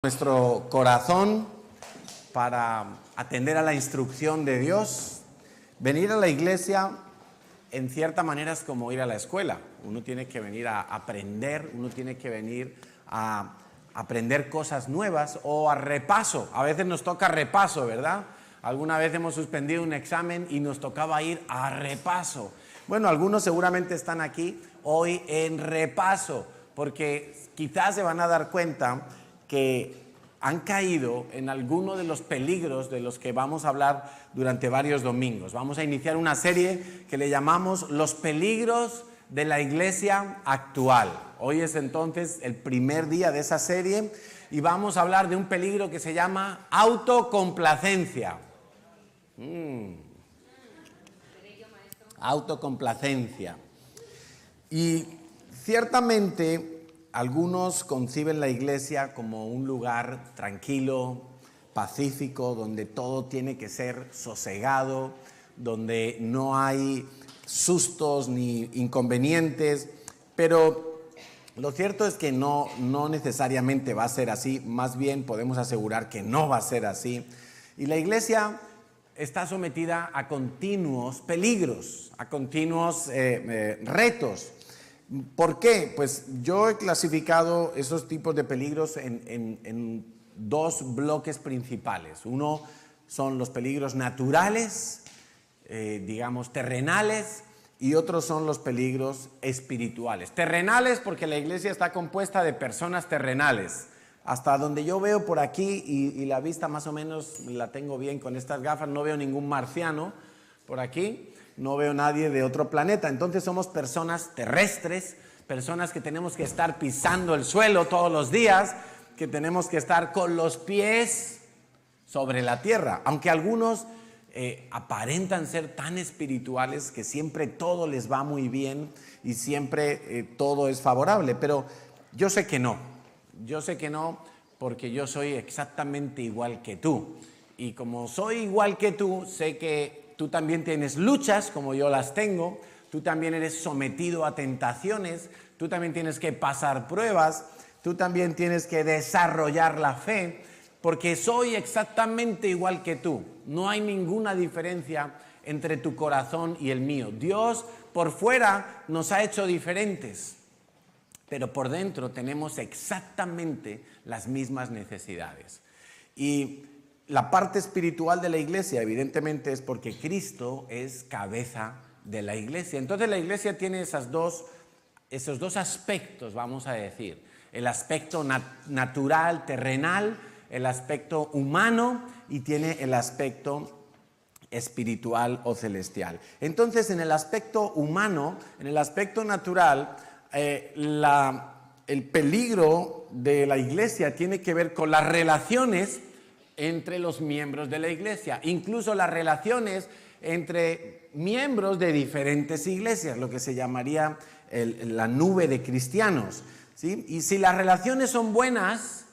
Nuestro corazón para atender a la instrucción de Dios. Venir a la iglesia en cierta manera es como ir a la escuela. Uno tiene que venir a aprender, uno tiene que venir a aprender cosas nuevas o a repaso. A veces nos toca repaso, ¿verdad? Alguna vez hemos suspendido un examen y nos tocaba ir a repaso. Bueno, algunos seguramente están aquí hoy en repaso, porque quizás se van a dar cuenta que han caído en alguno de los peligros de los que vamos a hablar durante varios domingos. Vamos a iniciar una serie que le llamamos Los peligros de la iglesia actual. Hoy es entonces el primer día de esa serie y vamos a hablar de un peligro que se llama autocomplacencia. Autocomplacencia. Y ciertamente algunos conciben la iglesia como un lugar tranquilo, pacífico, donde todo tiene que ser sosegado, donde no hay sustos ni inconvenientes, pero lo cierto es que no necesariamente va a ser así, más bien podemos asegurar que no va a ser así. Y la iglesia está sometida a continuos peligros, a continuos retos. ¿Por qué? Pues yo he clasificado esos tipos de peligros en dos bloques principales. Uno son los peligros naturales, digamos terrenales, y otros son los peligros espirituales. Terrenales porque la iglesia está compuesta de personas terrenales. Hasta donde yo veo por aquí, y la vista más o menos la tengo bien con estas gafas, no veo ningún marciano por aquí. No veo nadie de otro planeta. Entonces somos personas terrestres, personas que tenemos que estar pisando el suelo todos los días, que tenemos que estar con los pies sobre la tierra. Aunque algunos aparentan ser tan espirituales que siempre todo les va muy bien y siempre todo es favorable. Pero yo sé que no. Yo sé que no porque yo soy exactamente igual que tú. Y como soy igual que tú, sé que tú también tienes luchas como yo las tengo, tú también eres sometido a tentaciones, tú también tienes que pasar pruebas, tú también tienes que desarrollar la fe, porque soy exactamente igual que tú. No hay ninguna diferencia entre tu corazón y el mío. Dios por fuera nos ha hecho diferentes, pero por dentro tenemos exactamente las mismas necesidades. Y la parte espiritual de la iglesia, evidentemente, es porque Cristo es cabeza de la iglesia. Entonces la iglesia tiene esos dos aspectos, vamos a decir. El aspecto natural, terrenal, el aspecto humano y tiene el aspecto espiritual o celestial. Entonces, en el aspecto humano, en el aspecto natural, el peligro de la iglesia tiene que ver con las relaciones entre los miembros de la iglesia, incluso las relaciones entre miembros de diferentes iglesias, lo que se llamaría la nube de cristianos, ¿sí? Y si las relaciones son buenas,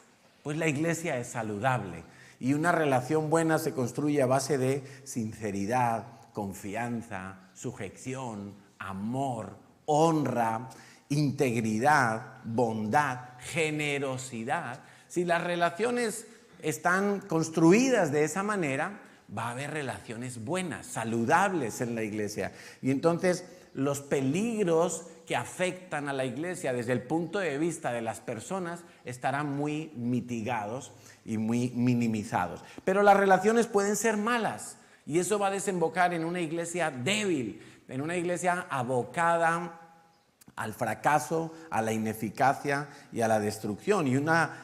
pues la iglesia es saludable. Y una relación buena se construye a base de sinceridad, confianza, sujeción, amor, honra, integridad, bondad, generosidad. Si las relaciones están construidas de esa manera, va a haber relaciones buenas, saludables en la iglesia. Y entonces los peligros que afectan a la iglesia desde el punto de vista de las personas estarán muy mitigados y muy minimizados. Pero las relaciones pueden ser malas y eso va a desembocar en una iglesia débil, en una iglesia abocada al fracaso, a la ineficacia y a la destrucción. Y una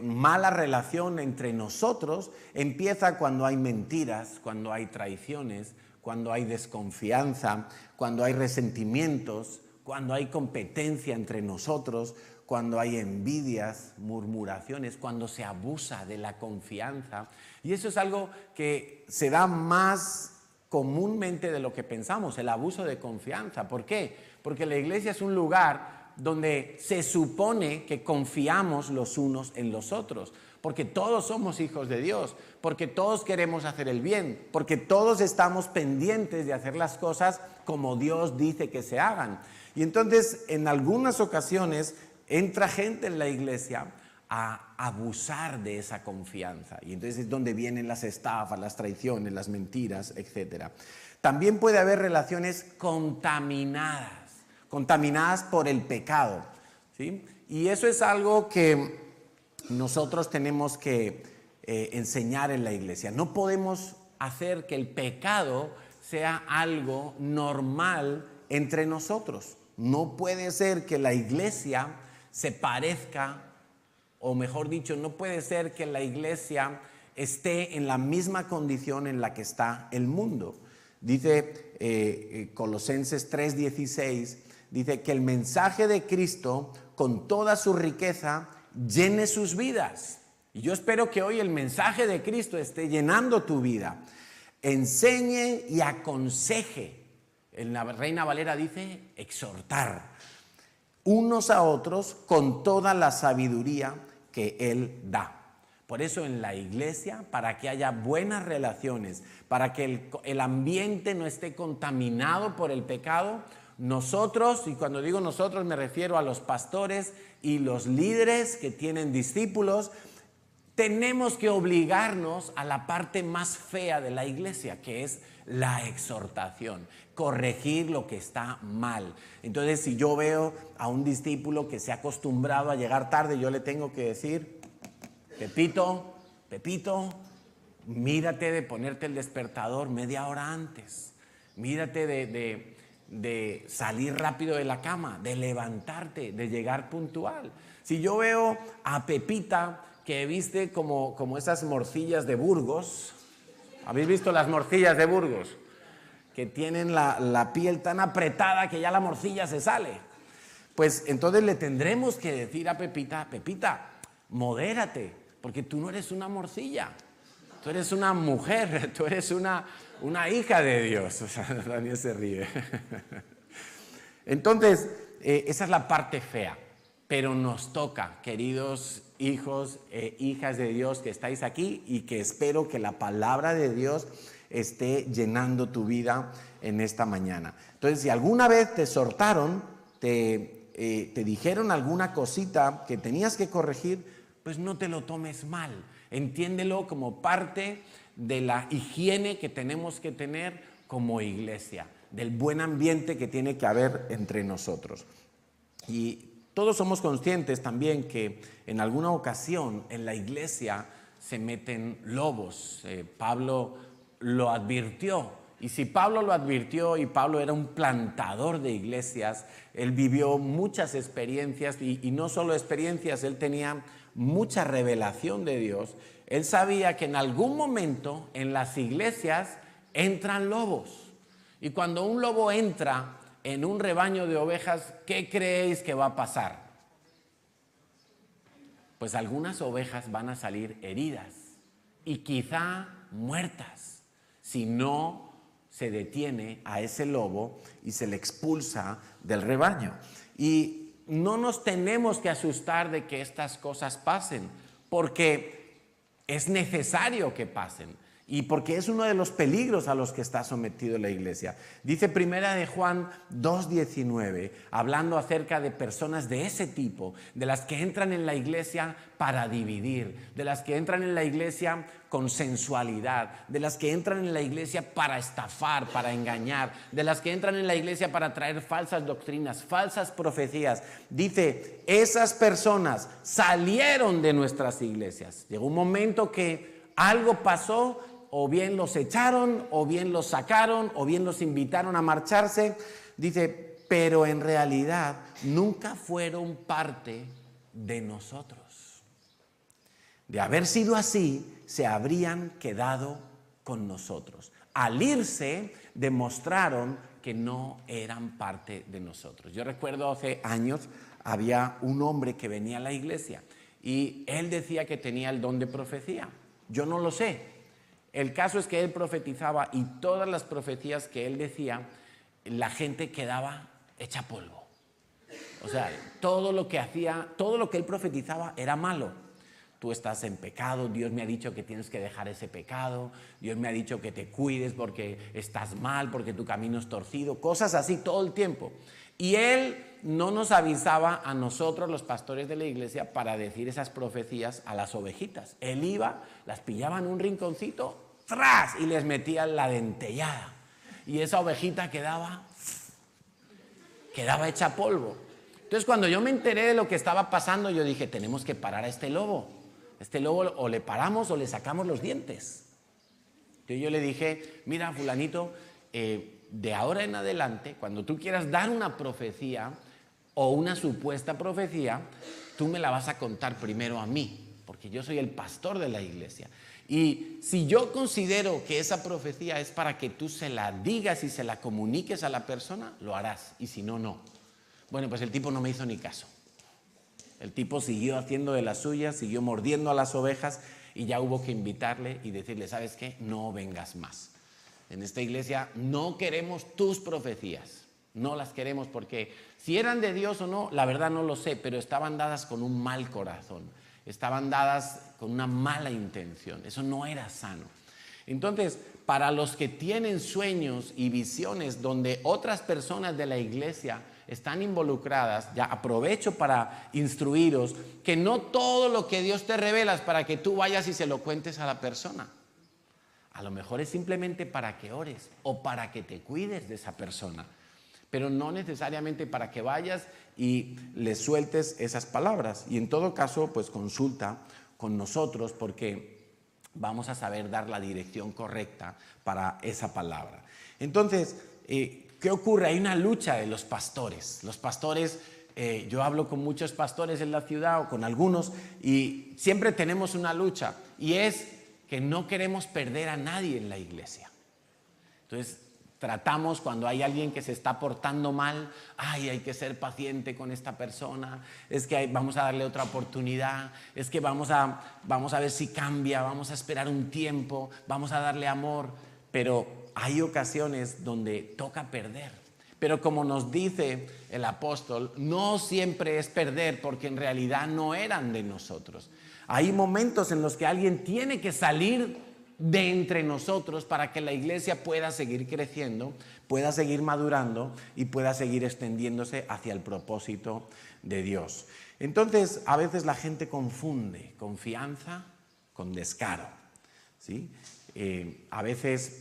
mala relación entre nosotros empieza cuando hay mentiras, cuando hay traiciones, cuando hay desconfianza, cuando hay resentimientos, cuando hay competencia entre nosotros, cuando hay envidias, murmuraciones, cuando se abusa de la confianza. Y eso es algo que se da más comúnmente de lo que pensamos, el abuso de confianza. ¿Por qué? Porque la iglesia es un lugar donde se supone que confiamos los unos en los otros, porque todos somos hijos de Dios, porque todos queremos hacer el bien, porque todos estamos pendientes de hacer las cosas como Dios dice que se hagan. Y entonces, en algunas ocasiones, entra gente en la iglesia a abusar de esa confianza. Y entonces es donde vienen las estafas, las traiciones, las mentiras, etc. También puede haber relaciones contaminadas por el pecado, ¿sí? Y eso es algo que nosotros tenemos que enseñar en la iglesia. No podemos hacer que el pecado sea algo normal entre nosotros. No puede ser que la iglesia se parezca, o mejor dicho, no puede ser que la iglesia esté en la misma condición en la que está el mundo. Dice Colosenses 3:16, dice que el mensaje de Cristo con toda su riqueza llene sus vidas. Y yo espero que hoy el mensaje de Cristo esté llenando tu vida. Enseñe y aconseje. En la Reina Valera dice exhortar unos a otros con toda la sabiduría que Él da. Por eso en la iglesia, para que haya buenas relaciones, para que el ambiente no esté contaminado por el pecado, nosotros, y cuando digo nosotros me refiero a los pastores y los líderes que tienen discípulos, tenemos que obligarnos a la parte más fea de la iglesia, que es la exhortación, corregir lo que está mal. Entonces, si yo veo a un discípulo que se ha acostumbrado a llegar tarde, yo le tengo que decir: Pepito, mírate de ponerte el despertador media hora antes. Mírate de salir rápido de la cama, de levantarte, de llegar puntual. Si yo veo a Pepita que viste como esas morcillas de Burgos, ¿habéis visto las morcillas de Burgos? Que tienen la piel tan apretada que ya la morcilla se sale. Pues entonces le tendremos que decir a Pepita: Pepita, modérate, porque tú no eres una morcilla, tú eres una mujer, tú eres una hija de Dios. O sea, Daniel se ríe. Entonces, esa es la parte fea, pero nos toca, queridos hijos e hijas de Dios que estáis aquí, y que espero que la palabra de Dios esté llenando tu vida en esta mañana. Entonces, si alguna vez te exhortaron, te dijeron alguna cosita que tenías que corregir, pues no te lo tomes mal. Entiéndelo como parte de la higiene que tenemos que tener como iglesia, del buen ambiente que tiene que haber entre nosotros. Y todos somos conscientes también que en alguna ocasión en la iglesia se meten lobos. Pablo lo advirtió. Y si Pablo lo advirtió, y Pablo era un plantador de iglesias, él vivió muchas experiencias, y no solo experiencias, él tenía mucha revelación de Dios. Él sabía que en algún momento en las iglesias entran lobos. Y cuando un lobo entra en un rebaño de ovejas, ¿qué creéis que va a pasar? Pues algunas ovejas van a salir heridas y quizá muertas, si no se detiene a ese lobo y se le expulsa del rebaño. Y no nos tenemos que asustar de que estas cosas pasen, porque es necesario que pasen. Y porque es uno de los peligros a los que está sometido la iglesia. Dice Primera de Juan 2:19, hablando acerca de personas de ese tipo, de las que entran en la iglesia para dividir, de las que entran en la iglesia con sensualidad, de las que entran en la iglesia para estafar, para engañar, de las que entran en la iglesia para traer falsas doctrinas, falsas profecías. Dice, esas personas salieron de nuestras iglesias. Llegó un momento que algo pasó, o bien los echaron, o bien los sacaron, o bien los invitaron a marcharse. Dice, pero en realidad nunca fueron parte de nosotros. De haber sido así, se habrían quedado con nosotros. Al irse, demostraron que no eran parte de nosotros. Yo recuerdo hace años, había un hombre que venía a la iglesia y él decía que tenía el don de profecía. Yo no lo sé. El caso es que él profetizaba, y todas las profecías que él decía, la gente quedaba hecha polvo. O sea, todo lo que hacía, todo lo que él profetizaba era malo. tú estás en pecado, Dios me ha dicho que tienes que dejar ese pecado, Dios me ha dicho que te cuides porque estás mal, porque tu camino es torcido, cosas así todo el tiempo. Y Él no nos avisaba a nosotros, los pastores de la iglesia, para decir esas profecías a las ovejitas. Él iba, las pillaba en un rinconcito, ¡tras!, y les metía la dentellada. Y esa ovejita quedaba hecha polvo. Entonces, cuando yo me enteré de lo que estaba pasando, yo dije, tenemos que parar a este lobo. Este lobo o le paramos o le sacamos los dientes. Entonces yo le dije, mira, fulanito, de ahora en adelante, cuando tú quieras dar una profecía o una supuesta profecía, tú me la vas a contar primero a mí, porque yo soy el pastor de la iglesia. Y si yo considero que esa profecía es para que tú se la digas y se la comuniques a la persona, lo harás, y si no, no. Bueno, pues el tipo no me hizo ni caso. El tipo siguió haciendo de las suyas, siguió mordiendo a las ovejas y ya hubo que invitarle y decirle, ¿sabes qué? No vengas más. En esta iglesia no queremos tus profecías, no las queremos porque si eran de Dios o no, la verdad no lo sé, pero estaban dadas con un mal corazón, estaban dadas con una mala intención, eso no era sano. Entonces, para los que tienen sueños y visiones donde otras personas de la iglesia están involucradas, ya aprovecho para instruiros que no todo lo que Dios te revela es para que tú vayas y se lo cuentes a la persona. A lo mejor es simplemente para que ores o para que te cuides de esa persona, pero no necesariamente para que vayas y le sueltes esas palabras. Y en todo caso, pues consulta con nosotros porque vamos a saber dar la dirección correcta para esa palabra. Entonces, ¿qué ocurre? Hay una lucha de los pastores. Los pastores, yo hablo con muchos pastores en la ciudad o con algunos y siempre tenemos una lucha y es que no queremos perder a nadie en la iglesia. Entonces, tratamos cuando hay alguien que se está portando mal, hay que ser paciente con esta persona, es que vamos a darle otra oportunidad, es que vamos a ver si cambia, vamos a esperar un tiempo, vamos a darle amor, pero hay ocasiones donde toca perder. Pero como nos dice el apóstol, no siempre es perder porque en realidad no eran de nosotros. Hay momentos en los que alguien tiene que salir de entre nosotros para que la iglesia pueda seguir creciendo, pueda seguir madurando y pueda seguir extendiéndose hacia el propósito de Dios. Entonces, a veces la gente confunde confianza con descaro, ¿sí? A veces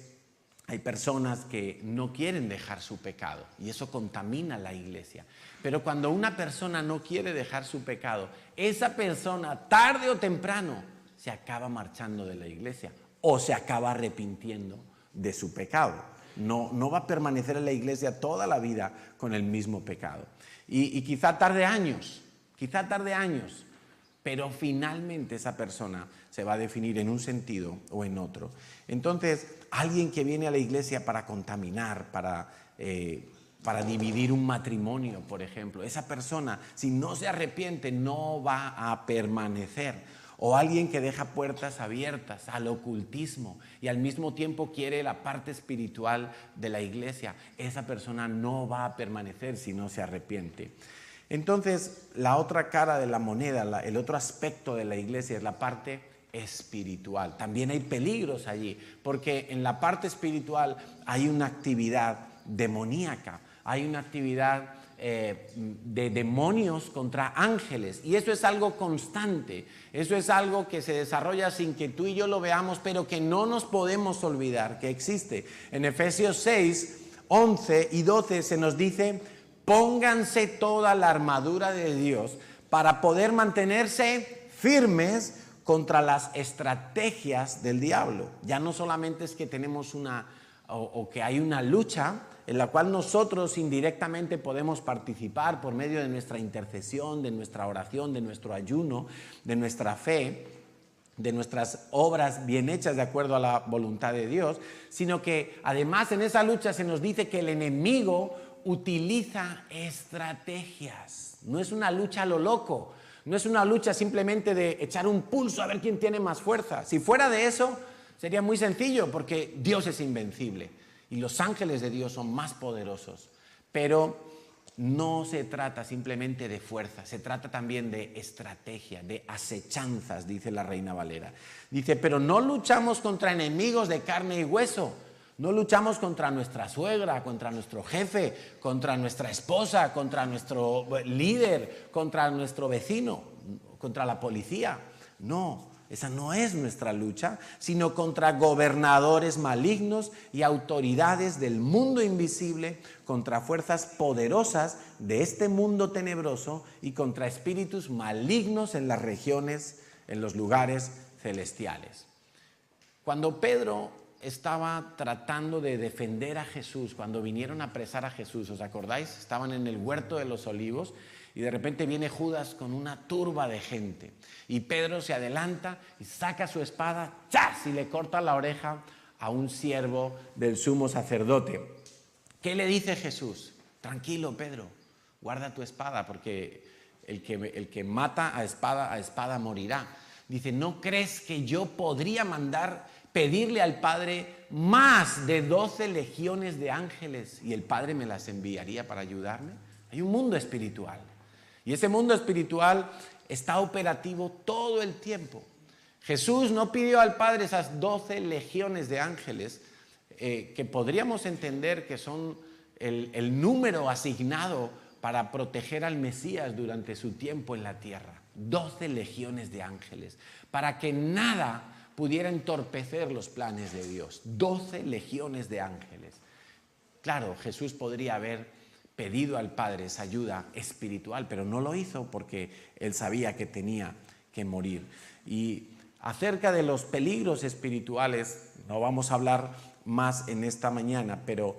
hay personas que no quieren dejar su pecado y eso contamina la iglesia. Pero cuando una persona no quiere dejar su pecado, esa persona tarde o temprano se acaba marchando de la iglesia o se acaba arrepintiendo de su pecado. No va a permanecer en la iglesia toda la vida con el mismo pecado. Y quizá tarde años, pero finalmente esa persona se va a definir en un sentido o en otro. Entonces, alguien que viene a la iglesia para contaminar, para dividir un matrimonio, por ejemplo, esa persona, si no se arrepiente, no va a permanecer. O alguien que deja puertas abiertas al ocultismo y al mismo tiempo quiere la parte espiritual de la iglesia, esa persona no va a permanecer si no se arrepiente. Entonces, la otra cara de la moneda, el otro aspecto de la iglesia es la parte espiritual. También hay peligros allí, porque en la parte espiritual hay una actividad demoníaca, hay una actividad de demonios contra ángeles, y eso es algo constante, eso es algo que se desarrolla sin que tú y yo lo veamos, pero que no nos podemos olvidar que existe. En Efesios 6, 11 y 12 se nos dice: pónganse toda la armadura de Dios para poder mantenerse firmes contra las estrategias del diablo. Ya no solamente es que tenemos o que hay una lucha en la cual nosotros indirectamente podemos participar por medio de nuestra intercesión, de nuestra oración, de nuestro ayuno, de nuestra fe, de nuestras obras bien hechas de acuerdo a la voluntad de Dios, sino que además en esa lucha se nos dice que el enemigo utiliza estrategias. No es una lucha a lo loco, no es una lucha simplemente de echar un pulso a ver quién tiene más fuerza. Si fuera de eso, sería muy sencillo porque Dios es invencible y los ángeles de Dios son más poderosos. Pero no se trata simplemente de fuerza, se trata también de estrategia, de acechanzas, dice la Reina Valera. Dice, pero no luchamos contra enemigos de carne y hueso, no luchamos contra nuestra suegra, contra nuestro jefe, contra nuestra esposa, contra nuestro líder, contra nuestro vecino, contra la policía. No, esa no es nuestra lucha, sino contra gobernadores malignos y autoridades del mundo invisible, contra fuerzas poderosas de este mundo tenebroso y contra espíritus malignos en las regiones, en los lugares celestiales. Cuando Pedro estaba tratando de defender a Jesús, cuando vinieron a apresar a Jesús, ¿os acordáis? Estaban en el huerto de los olivos y de repente viene Judas con una turba de gente y Pedro se adelanta y saca su espada, ¡chas!, y le corta la oreja a un siervo del sumo sacerdote. ¿Qué le dice Jesús? Tranquilo, Pedro, guarda tu espada, porque el que mata a espada morirá. Dice, ¿no crees que yo podría pedirle al Padre más de 12 legiones de ángeles y el Padre me las enviaría para ayudarme? Hay un mundo espiritual y ese mundo espiritual está operativo todo el tiempo. Jesús no pidió al Padre esas 12 legiones de ángeles que podríamos entender que son el número asignado para proteger al Mesías durante su tiempo en la tierra. 12 legiones de ángeles, para que nada pudiera entorpecer los planes de Dios. 12 legiones de ángeles. Claro, Jesús podría haber pedido al Padre esa ayuda espiritual, pero no lo hizo porque Él sabía que tenía que morir. Y acerca de los peligros espirituales, no vamos a hablar más en esta mañana, pero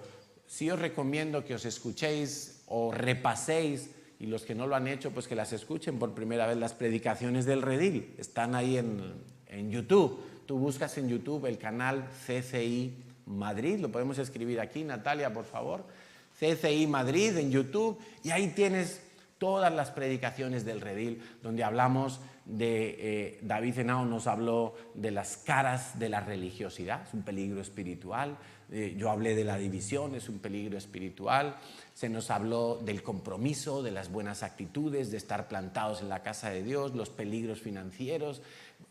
sí os recomiendo que os escuchéis o repaséis, y los que no lo han hecho, pues que las escuchen por primera vez, las predicaciones del Redil. Están ahí en YouTube. Tú buscas en YouTube el canal CCI Madrid, lo podemos escribir aquí, Natalia, por favor. CCI Madrid en YouTube, y ahí tienes todas las predicaciones del Redil, donde hablamos de, David Henao nos habló de las caras de la religiosidad, es un peligro espiritual. Yo hablé de la división, es un peligro espiritual. Se nos habló del compromiso, de las buenas actitudes, de estar plantados en la casa de Dios, los peligros financieros,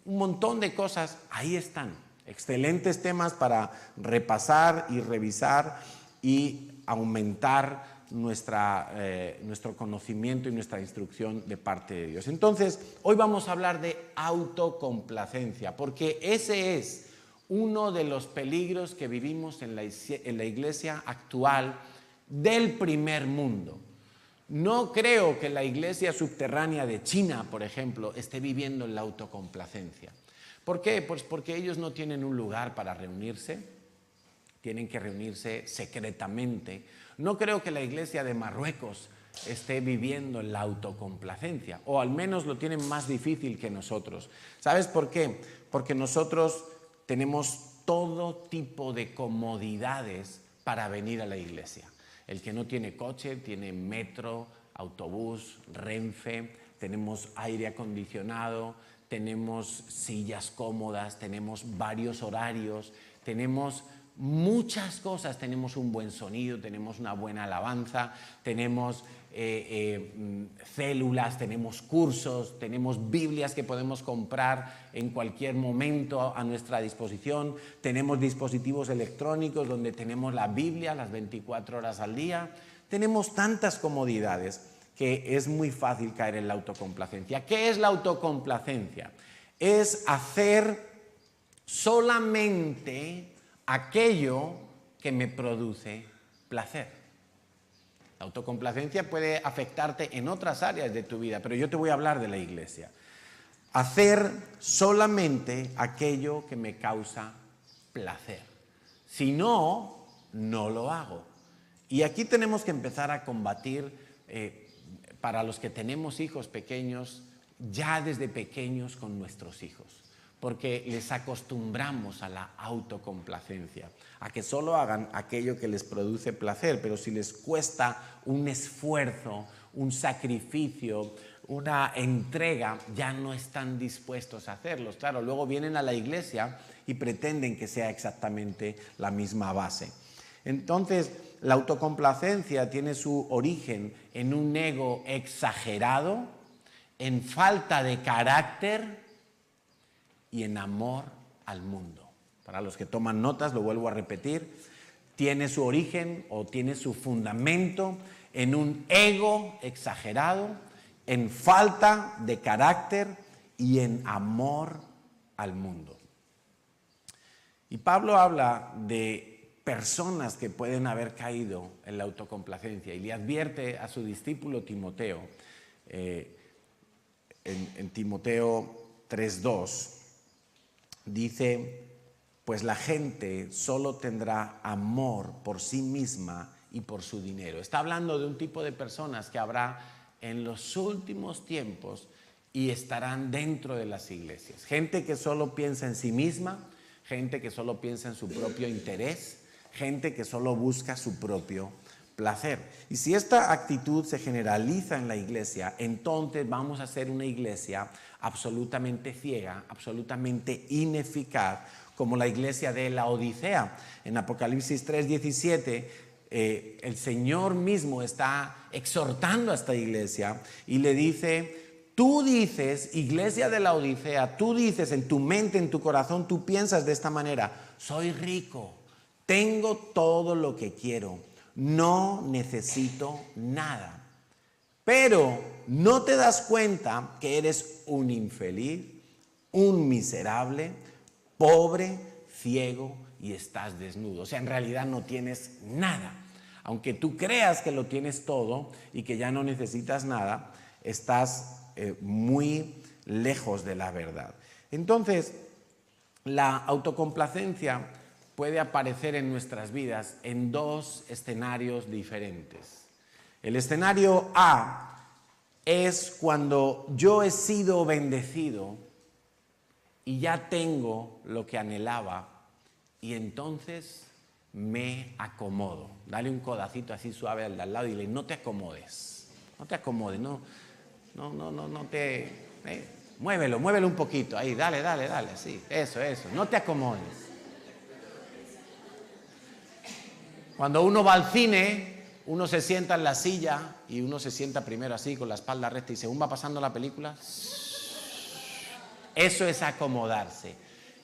un montón de cosas, ahí están. Excelentes temas para repasar y revisar y aumentar nuestro conocimiento y nuestra instrucción de parte de Dios. Entonces, hoy vamos a hablar de autocomplacencia, porque ese es uno de los peligros que vivimos en la iglesia actual del primer mundo. No creo que la iglesia subterránea de China, por ejemplo, esté viviendo en la autocomplacencia. ¿Por qué? Pues porque ellos no tienen un lugar para reunirse, tienen que reunirse secretamente. No creo que la iglesia de Marruecos esté viviendo en la autocomplacencia, o al menos lo tienen más difícil que nosotros. ¿Sabes por qué? Porque nosotros tenemos todo tipo de comodidades para venir a la iglesia. El que no tiene coche tiene metro, autobús, Renfe, tenemos aire acondicionado, tenemos sillas cómodas, tenemos varios horarios, tenemos muchas cosas, tenemos un buen sonido, tenemos una buena alabanza, tenemos células, tenemos cursos, tenemos Biblias que podemos comprar en cualquier momento a nuestra disposición, tenemos dispositivos electrónicos donde tenemos la Biblia las 24 horas al día, tenemos tantas comodidades que es muy fácil caer en la autocomplacencia. ¿Qué es la autocomplacencia? Es hacer solamente aquello que me produce placer. La autocomplacencia puede afectarte en otras áreas de tu vida, pero yo te voy a hablar de la iglesia. Hacer solamente aquello que me causa placer. Si no, no lo hago. Y aquí tenemos que empezar a combatir, para los que tenemos hijos pequeños, ya desde pequeños con nuestros hijos. Porque les acostumbramos a la autocomplacencia, a que solo hagan aquello que les produce placer, pero si les cuesta un esfuerzo, un sacrificio, una entrega, ya no están dispuestos a hacerlos. Claro, luego vienen a la iglesia y pretenden que sea exactamente la misma base. Entonces, la autocomplacencia tiene su origen en un ego exagerado, en falta de carácter y en amor al mundo. Para los que toman notas, lo vuelvo a repetir, tiene su origen o tiene su fundamento en un ego exagerado, en falta de carácter y en amor al mundo. Y Pablo habla de personas que pueden haber caído en la autocomplacencia y le advierte a su discípulo Timoteo, en Timoteo 3:2, dice: pues la gente solo tendrá amor por sí misma y por su dinero. Está hablando de un tipo de personas que habrá en los últimos tiempos y estarán dentro de las iglesias. Gente que solo piensa en sí misma, gente que solo piensa en su propio interés, gente que solo busca su propio placer. Y si esta actitud se generaliza en la iglesia, entonces vamos a ser una iglesia absolutamente ciega, absolutamente ineficaz, como la iglesia de Laodicea. En Apocalipsis 3:17, el Señor mismo está exhortando a esta iglesia y le dice: tú dices, iglesia de Laodicea, tú dices en tu mente, en tu corazón, tú piensas de esta manera: soy rico, tengo todo lo que quiero, no necesito nada. Pero no te das cuenta que eres un infeliz, un miserable, pobre, ciego y estás desnudo. O sea, en realidad no tienes nada. Aunque tú creas que lo tienes todo y que ya no necesitas nada, estás muy lejos de la verdad. Entonces, la autocomplacencia puede aparecer en nuestras vidas en dos escenarios diferentes. El escenario A es cuando yo he sido bendecido y ya tengo lo que anhelaba y entonces me acomodo. Dale un codacito así suave al de al lado y dile: no te acomodes, no te acomodes, no te... muévelo un poquito, ahí, dale, sí, eso, no te acomodes. Cuando uno va al cine, uno se sienta en la silla y uno se sienta primero así con la espalda recta y según va pasando la película, eso es acomodarse.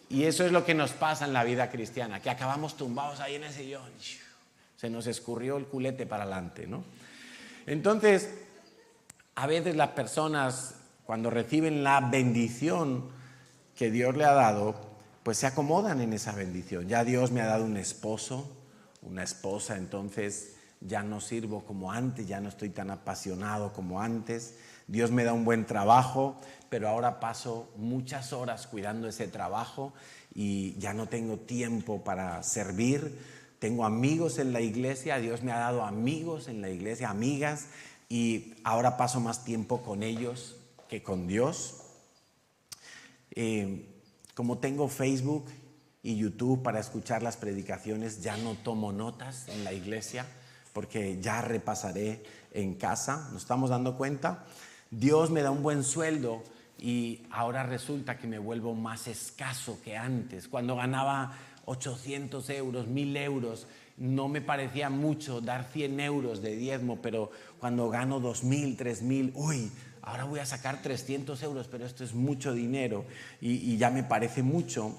Y eso es lo que nos pasa en la vida cristiana, que acabamos tumbados ahí en el sillón. Se nos escurrió el culete para adelante, ¿no? Entonces, a veces las personas, cuando reciben la bendición que Dios le ha dado, pues se acomodan en esa bendición. Ya Dios me ha dado un esposo, una esposa, entonces ya no sirvo como antes, ya no estoy tan apasionado como antes. Dios me da un buen trabajo, pero ahora paso muchas horas cuidando ese trabajo y ya no tengo tiempo para servir. Tengo amigos en la iglesia, Dios me ha dado amigos en la iglesia, amigas, y ahora paso más tiempo con ellos que con Dios. Como tengo Facebook y YouTube para escuchar las predicaciones, ya no tomo notas en la iglesia porque ya repasaré en casa. ¿Nos estamos dando cuenta? Dios me da un buen sueldo y ahora resulta que me vuelvo más escaso que antes. Cuando ganaba 800 euros, 1000 euros, no me parecía mucho dar 100 euros de diezmo, pero cuando gano 2000, 3000, uy, ahora voy a sacar 300 euros, pero esto es mucho dinero y ya me parece mucho,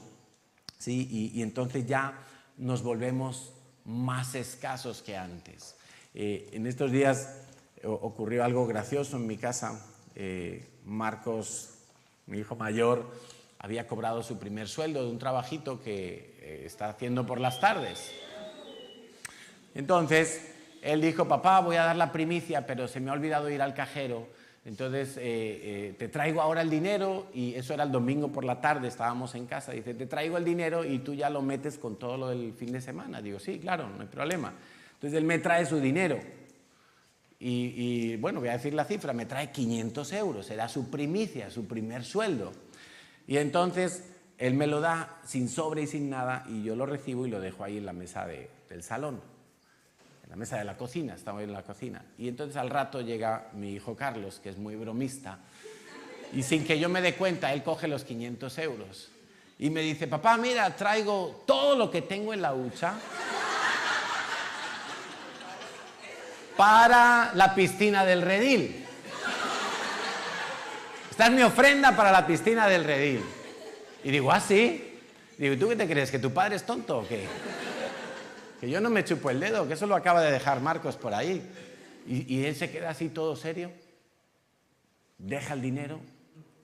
¿sí? Y entonces ya nos volvemos más escasos que antes. En estos días ocurrió algo gracioso en mi casa. Marcos, mi hijo mayor, había cobrado su primer sueldo de un trabajito que está haciendo por las tardes. Entonces, él dijo: papá, voy a dar la primicia, pero se me ha olvidado ir al cajero. Entonces, te traigo ahora el dinero, y eso era el domingo por la tarde, estábamos en casa. Dice: te traigo el dinero y tú ya lo metes con todo lo del fin de semana. Digo: sí, claro, no hay problema. Entonces, él me trae su dinero. Y bueno, voy a decir la cifra, me trae 500 euros, era su primicia, su primer sueldo. Y entonces él me lo da sin sobre y sin nada y yo lo recibo y lo dejo ahí en la mesa del salón, en la mesa de la cocina, estamos en la cocina. Y entonces al rato llega mi hijo Carlos, que es muy bromista, y sin que yo me dé cuenta, él coge los 500 euros y me dice: papá, mira, traigo todo lo que tengo en la hucha. para la piscina del redil. Esta es mi ofrenda para la piscina del redil. Y digo, ¿ah, sí? Digo, ¿y tú qué te crees? ¿Que tu padre es tonto o qué? Que yo no me chupo el dedo, que eso lo acaba de dejar Marcos por ahí. Y él se queda así todo serio, deja el dinero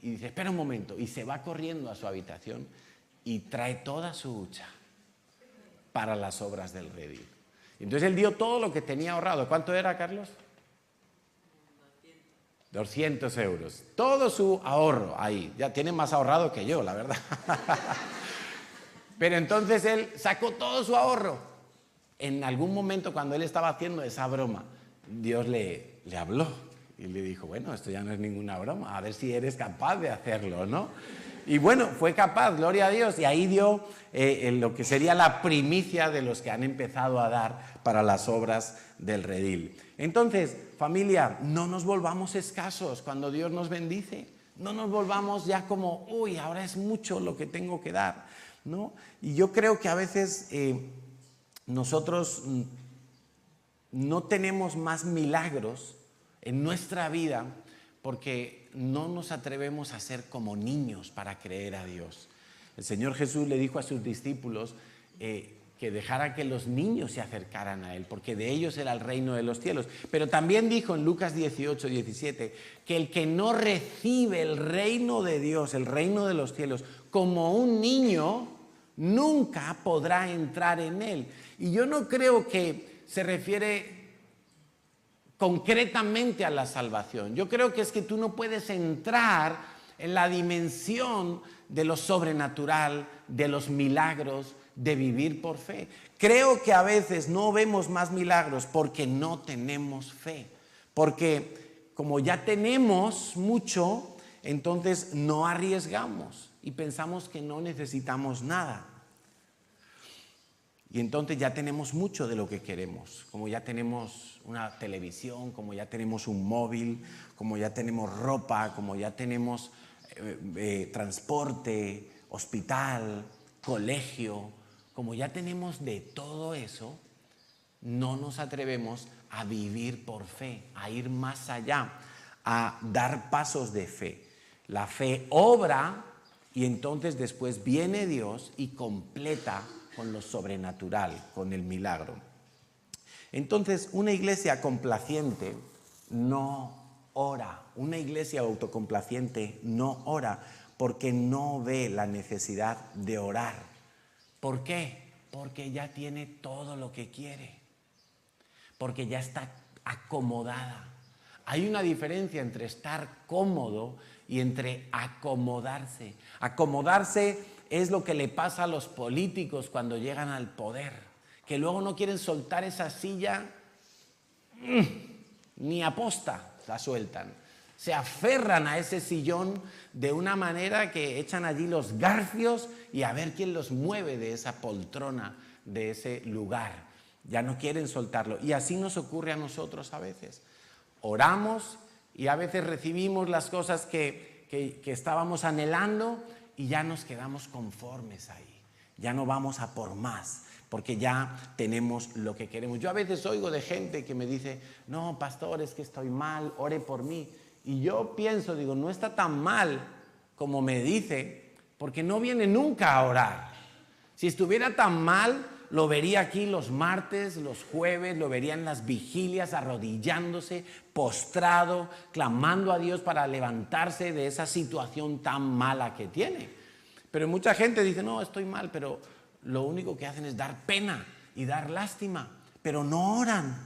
y dice, espera un momento. Y se va corriendo a su habitación y trae toda su hucha para las obras del redil. Entonces él dio todo lo que tenía ahorrado. ¿Cuánto era, Carlos? 200 euros. Todo su ahorro ahí. Ya tiene más ahorrado que yo, la verdad. Pero entonces él sacó todo su ahorro. En algún momento, cuando él estaba haciendo esa broma, Dios le habló y le dijo, bueno, esto ya no es ninguna broma, a ver si eres capaz de hacerlo, ¿no? Y bueno, fue capaz, gloria a Dios, y ahí dio lo que sería la primicia de los que han empezado a dar para las obras del redil. Entonces, familia, no nos volvamos escasos cuando Dios nos bendice. No nos volvamos ya como, uy, ahora es mucho lo que tengo que dar, ¿no? Y yo creo que a veces nosotros no tenemos más milagros en nuestra vida porque no nos atrevemos a ser como niños para creer a Dios. El Señor Jesús le dijo a sus discípulos que dejara que los niños se acercaran a Él, porque de ellos era el reino de los cielos. Pero también dijo en Lucas 18, 17, que el que no recibe el reino de Dios, el reino de los cielos, como un niño, nunca podrá entrar en Él. Y yo no creo que se refiere concretamente a la salvación. Yo creo que es que tú no puedes entrar en la dimensión de lo sobrenatural, de los milagros, de vivir por fe. Creo que a veces no vemos más milagros porque no tenemos fe. Porque como ya tenemos mucho, entonces no arriesgamos y pensamos que no necesitamos nada. Y entonces ya tenemos mucho de lo que queremos, como ya tenemos una televisión, como ya tenemos un móvil, como ya tenemos ropa, como ya tenemos transporte, hospital, colegio, como ya tenemos de todo eso, no nos atrevemos a vivir por fe, a ir más allá, a dar pasos de fe. La fe obra y entonces después viene Dios y completa con lo sobrenatural, con el milagro. Entonces, una iglesia complaciente no ora. Una iglesia autocomplaciente no ora porque no ve la necesidad de orar. ¿Por qué? Porque ya tiene todo lo que quiere. Porque ya está acomodada. Hay una diferencia entre estar cómodo y entre acomodarse. Acomodarse es lo que le pasa a los políticos cuando llegan al poder, que luego no quieren soltar esa silla, ni aposta la sueltan. Se aferran a ese sillón de una manera que echan allí los garfios y a ver quién los mueve de esa poltrona, de ese lugar. Ya no quieren soltarlo. Y así nos ocurre a nosotros a veces. Oramos y a veces recibimos las cosas que estábamos anhelando y ya nos quedamos conformes ahí. Ya no vamos a por más, porque ya tenemos lo que queremos. Yo a veces oigo de gente que me dice, no, pastor, es que estoy mal, ore por mí. Y yo pienso, digo, no está tan mal como me dice, porque no viene nunca a orar. Si estuviera tan mal, lo vería aquí los martes, los jueves, lo vería en las vigilias, arrodillándose, postrado, clamando a Dios para levantarse de esa situación tan mala que tiene. Pero mucha gente dice, no, estoy mal, pero lo único que hacen es dar pena y dar lástima, pero no oran,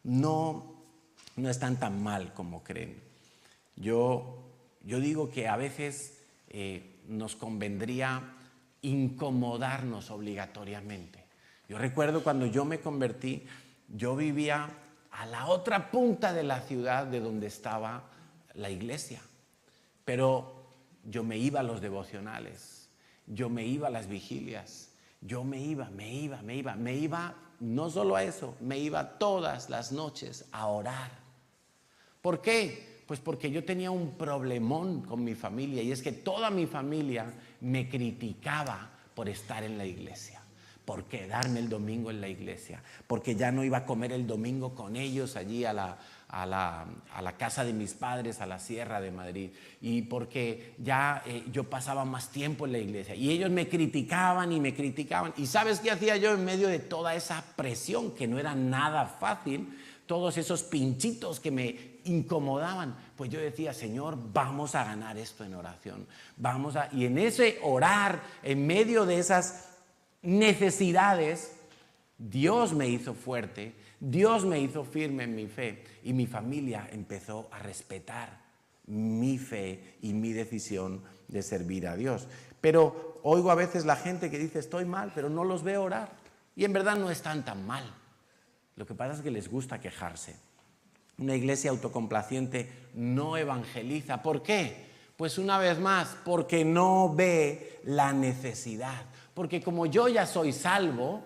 no están tan mal como creen. Yo digo que a veces nos convendría incomodarnos obligatoriamente. Yo recuerdo cuando yo me convertí, yo vivía a la otra punta de la ciudad de donde estaba la iglesia, pero yo me iba a los devocionales, yo me iba a las vigilias, yo me iba, no solo a eso, me iba todas las noches a orar. ¿Por qué? Pues porque yo tenía un problemón con mi familia y es que toda mi familia me criticaba por estar en la iglesia. por quedarme el domingo en la iglesia, porque ya no iba a comer el domingo con ellos allí a la casa de mis padres, a la Sierra de Madrid, y porque ya yo pasaba más tiempo en la iglesia. Y ellos me criticaban y me criticaban. ¿Y sabes qué hacía yo en medio de toda esa presión, que no era nada fácil? Todos esos pinchitos que me incomodaban, pues yo decía: Señor, vamos a ganar esto en oración. Y en ese orar, en medio de esas necesidades, Dios me hizo fuerte, Dios me hizo firme en mi fe, y mi familia empezó a respetar mi fe y mi decisión de servir a Dios. Pero oigo a veces la gente que dice: estoy mal, pero no los veo orar. Y en verdad no están tan mal. Lo que pasa es que les gusta quejarse. Una iglesia autocomplaciente no evangeliza. ¿Por qué? Pues una vez más, porque no ve la necesidad. Porque como yo ya soy salvo,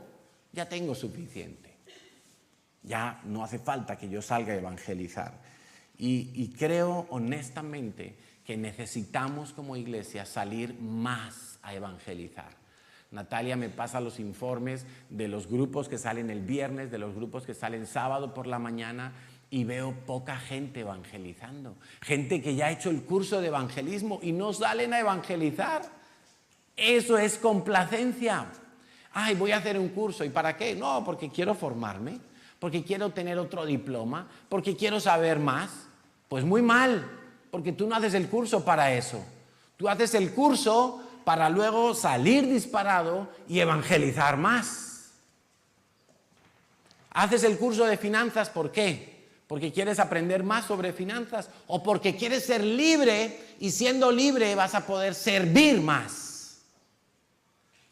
ya tengo suficiente. Ya no hace falta que yo salga a evangelizar. Y creo honestamente que necesitamos como iglesia salir más a evangelizar. Natalia me pasa los informes de los grupos que salen el viernes, de los grupos que salen sábado por la mañana, y veo poca gente evangelizando. Gente que ya ha hecho el curso de evangelismo y no salen a evangelizar. Eso es complacencia. Ay, voy a hacer un curso. ¿Y para qué? No, porque quiero formarme, porque quiero tener otro diploma, porque quiero saber más. Pues muy mal, porque tú no haces el curso para eso. Tú haces el curso para luego salir disparado y evangelizar más. ¿Haces el curso de finanzas por qué? ¿Porque quieres aprender más sobre finanzas? ¿O porque quieres ser libre, y siendo libre vas a poder servir más?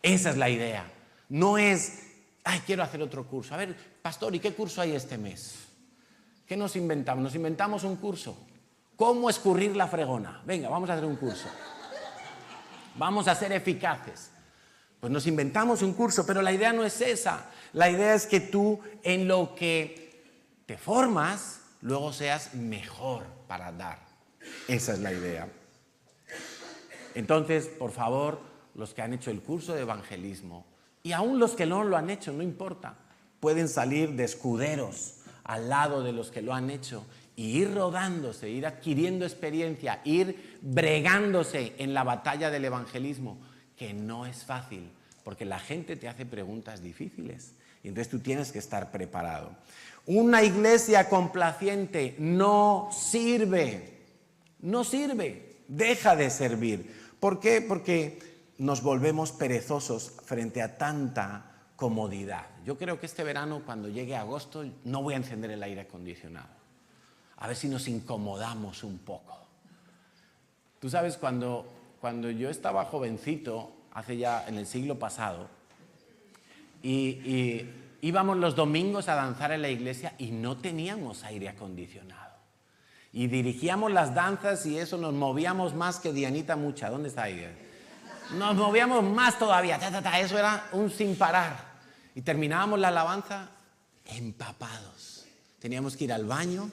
Esa es la idea. No es: ay, quiero hacer otro curso. A ver, pastor, ¿y qué curso hay este mes? ¿Qué nos inventamos? Nos inventamos un curso. ¿Cómo escurrir la fregona? Venga, vamos a hacer un curso. Vamos a ser eficaces. Pues nos inventamos un curso, pero la idea no es esa. La idea es que tú, en lo que te formas, luego seas mejor para dar. Esa es la idea. Entonces, por favor, los que han hecho el curso de evangelismo, y aún los que no lo han hecho, no importa, pueden salir de escuderos al lado de los que lo han hecho y ir rodándose, ir adquiriendo experiencia, ir bregándose en la batalla del evangelismo, que no es fácil, porque la gente te hace preguntas difíciles y entonces tú tienes que estar preparado. Una iglesia complaciente no sirve, deja de servir. ¿Por qué? Porque nos volvemos perezosos frente a tanta comodidad. Yo creo que este verano, cuando llegue agosto, no voy a encender el aire acondicionado. A ver si nos incomodamos un poco. Tú sabes, cuando yo estaba jovencito, hace ya en el siglo pasado, y íbamos los domingos a danzar en la iglesia y no teníamos aire acondicionado. Y dirigíamos las danzas y eso, nos movíamos más que Dianita Mucha. ¿Dónde está ahí? Nos movíamos más todavía. Eso era un sin parar. Y terminábamos la alabanza empapados. Teníamos que ir al baño,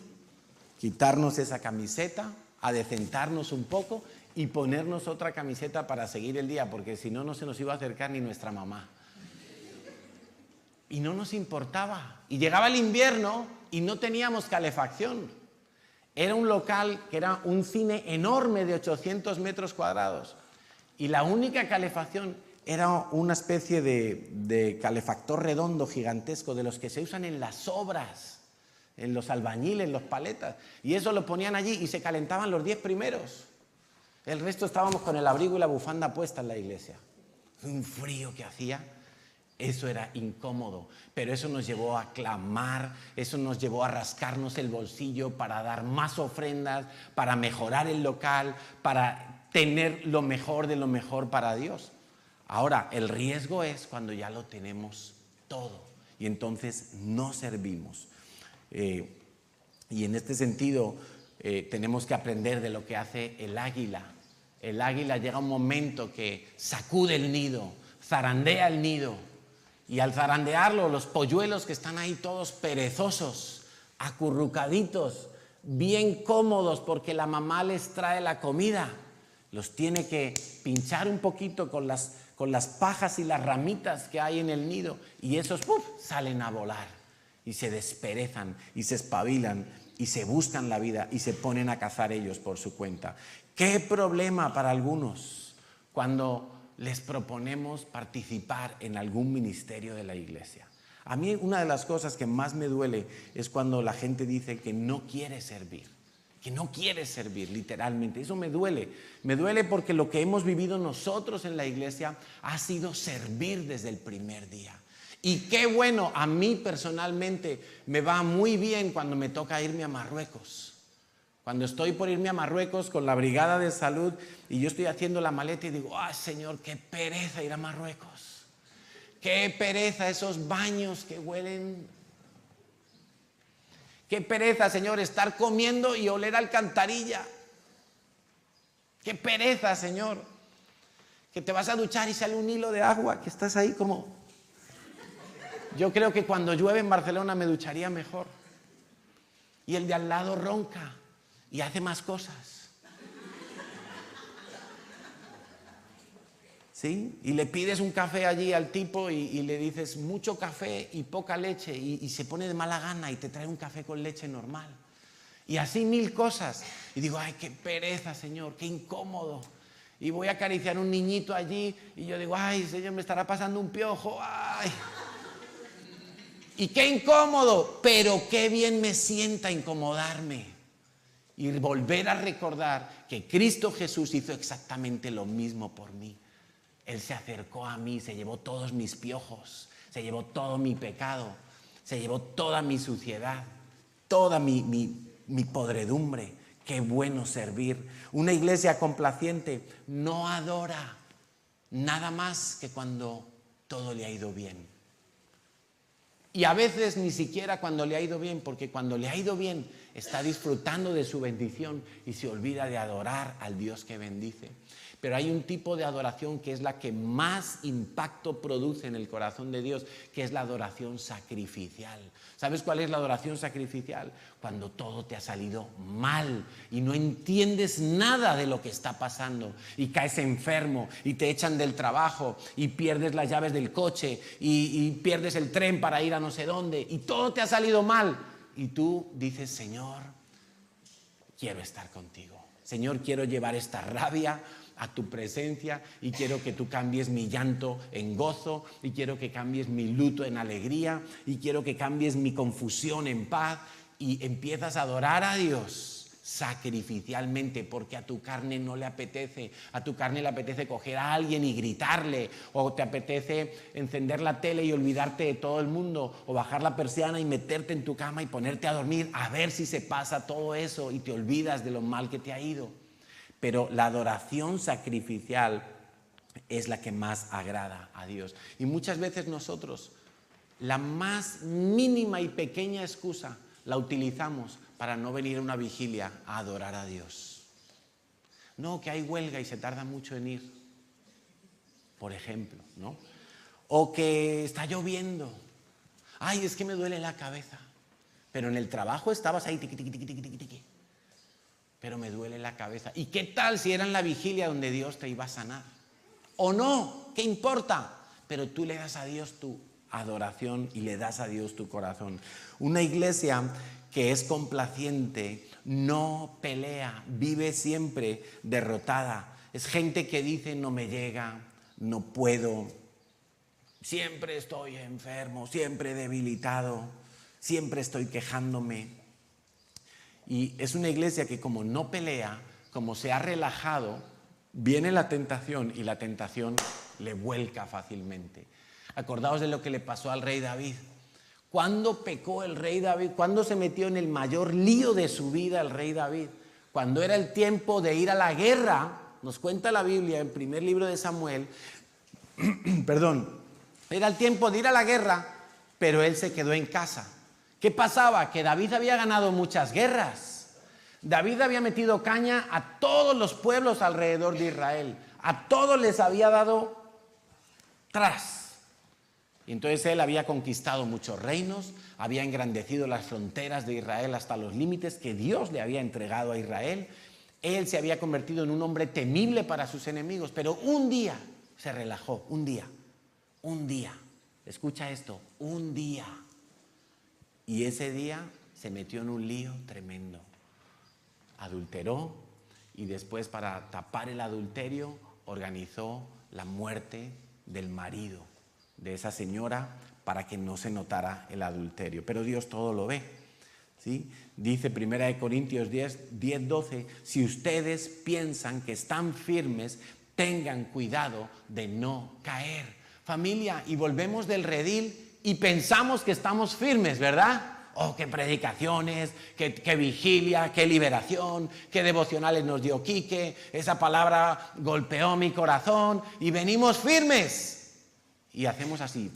quitarnos esa camiseta, adecentarnos un poco y ponernos otra camiseta para seguir el día, porque si no, no se nos iba a acercar ni nuestra mamá. Y no nos importaba. Y llegaba el invierno y no teníamos calefacción. Era un local que era un cine enorme de 800 metros cuadrados. Y la única calefacción era una especie de calefactor redondo gigantesco, de los que se usan en las obras, en los albañiles, en los paletas. Y eso lo ponían allí y se calentaban los 10 primeros. El resto estábamos con el abrigo y la bufanda puesta en la iglesia. Un frío que hacía. Eso era incómodo, pero eso nos llevó a clamar, eso nos llevó a rascarnos el bolsillo para dar más ofrendas, para mejorar el local, para tener lo mejor de lo mejor para Dios. Ahora, el riesgo es cuando ya lo tenemos todo y entonces no servimos. Y en este sentido tenemos que aprender de lo que hace el águila. El águila llega un momento que sacude el nido, zarandea el nido. Y al zarandearlo, los polluelos que están ahí todos perezosos, acurrucaditos, bien cómodos porque la mamá les trae la comida, Los tiene que pinchar un poquito con las pajas y las ramitas que hay en el nido y esos salen a volar y se desperezan y se espabilan y se buscan la vida y se ponen a cazar ellos por su cuenta. ¿Qué problema para algunos cuando les proponemos participar en algún ministerio de la iglesia? A mí una de las cosas que más me duele es cuando la gente dice que no quiere servir. Que no quiere servir, literalmente. Eso me duele. Me duele porque lo que hemos vivido nosotros en la iglesia ha sido servir desde el primer día. Y qué bueno, a mí personalmente me va muy bien cuando me toca irme a Marruecos. Cuando estoy por irme a Marruecos con la brigada de salud y yo estoy haciendo la maleta y digo, ¡ah, Señor, qué pereza ir a Marruecos! ¡Qué pereza esos baños que huelen! Qué pereza, Señor, estar comiendo y oler a alcantarilla. Qué pereza, Señor, que te vas a duchar y sale un hilo de agua, que estás ahí como... Yo creo que cuando llueve en Barcelona me ducharía mejor. Y el de al lado ronca y hace más cosas. ¿Sí? Y le pides un café allí al tipo y le dices mucho café y poca leche y se pone de mala gana y te trae un café con leche normal. Y así 1000 cosas. Y digo, ay, qué pereza, Señor, qué incómodo. Y voy a acariciar a un niñito allí y yo digo, ay, Señor, me estará pasando un piojo, ay. Y qué incómodo, pero qué bien me sienta incomodarme. Y volver a recordar que Cristo Jesús hizo exactamente lo mismo por mí. Él se acercó a mí, se llevó todos mis piojos, se llevó todo mi pecado, se llevó toda mi suciedad, toda mi podredumbre. Qué bueno servir. Una iglesia complaciente no adora nada más que cuando todo le ha ido bien. Y a veces ni siquiera cuando le ha ido bien, porque cuando le ha ido bien está disfrutando de su bendición y se olvida de adorar al Dios que bendice. Pero hay un tipo de adoración que es la que más impacto produce en el corazón de Dios, que es la adoración sacrificial. ¿Sabes cuál es la adoración sacrificial? Cuando todo te ha salido mal y no entiendes nada de lo que está pasando y caes enfermo y te echan del trabajo y pierdes las llaves del coche y pierdes el tren para ir a no sé dónde y todo te ha salido mal. Y tú dices, Señor, quiero estar contigo. Señor, quiero llevar esta rabia a tu presencia y quiero que tú cambies mi llanto en gozo y quiero que cambies mi luto en alegría y quiero que cambies mi confusión en paz y empiezas a adorar a Dios sacrificialmente porque a tu carne no le apetece. A tu carne le apetece coger a alguien y gritarle, o te apetece encender la tele y olvidarte de todo el mundo, o bajar la persiana y meterte en tu cama y ponerte a dormir a ver si se pasa todo eso y te olvidas de lo mal que te ha ido. Pero la adoración sacrificial es la que más agrada a Dios. Y muchas veces nosotros la más mínima y pequeña excusa la utilizamos para no venir a una vigilia a adorar a Dios. No, que hay huelga y se tarda mucho en ir, por ejemplo, ¿no? O que está lloviendo. Ay, es que me duele la cabeza. Pero en el trabajo estabas ahí, tiqui, tiqui, tiqui, tiqui, tiqui, tiqui. Pero me duele la cabeza. ¿Y qué tal si era en la vigilia donde Dios te iba a sanar? ¿O no? ¿Qué importa? Pero tú le das a Dios tu adoración y le das a Dios tu corazón. Una iglesia que es complaciente no pelea, vive siempre derrotada. Es gente que dice no me llega, no puedo, siempre estoy enfermo, siempre debilitado, siempre estoy quejándome. Y es una iglesia que como no pelea, como se ha relajado, viene la tentación y la tentación le vuelca fácilmente. Acordaos de lo que le pasó al rey David. ¿Cuándo pecó el rey David? ¿Cuándo se metió en el mayor lío de su vida el rey David? Cuando era el tiempo de ir a la guerra, nos cuenta la Biblia en el primer libro de Samuel, era el tiempo de ir a la guerra, pero él se quedó en casa. ¿Qué pasaba? Que David había ganado muchas guerras. David había metido caña a todos los pueblos alrededor de Israel. A todos les había dado tras. Y entonces él había conquistado muchos reinos, había engrandecido las fronteras de Israel hasta los límites que Dios le había entregado a Israel. Él se había convertido en un hombre temible para sus enemigos, pero un día se relajó, un día, escucha esto, un día. Y ese día se metió en un lío tremendo. Adulteró y después, para tapar el adulterio, organizó la muerte del marido de esa señora para que no se notara el adulterio. Pero Dios todo lo ve, ¿sí? Dice 1 Corintios 10:12, si ustedes piensan que están firmes, tengan cuidado de no caer. Familia, y volvemos del redil y pensamos que estamos firmes, ¿verdad? Oh, qué predicaciones, qué vigilia, qué liberación, qué devocionales nos dio Quique, esa palabra golpeó mi corazón y venimos firmes. Y hacemos así.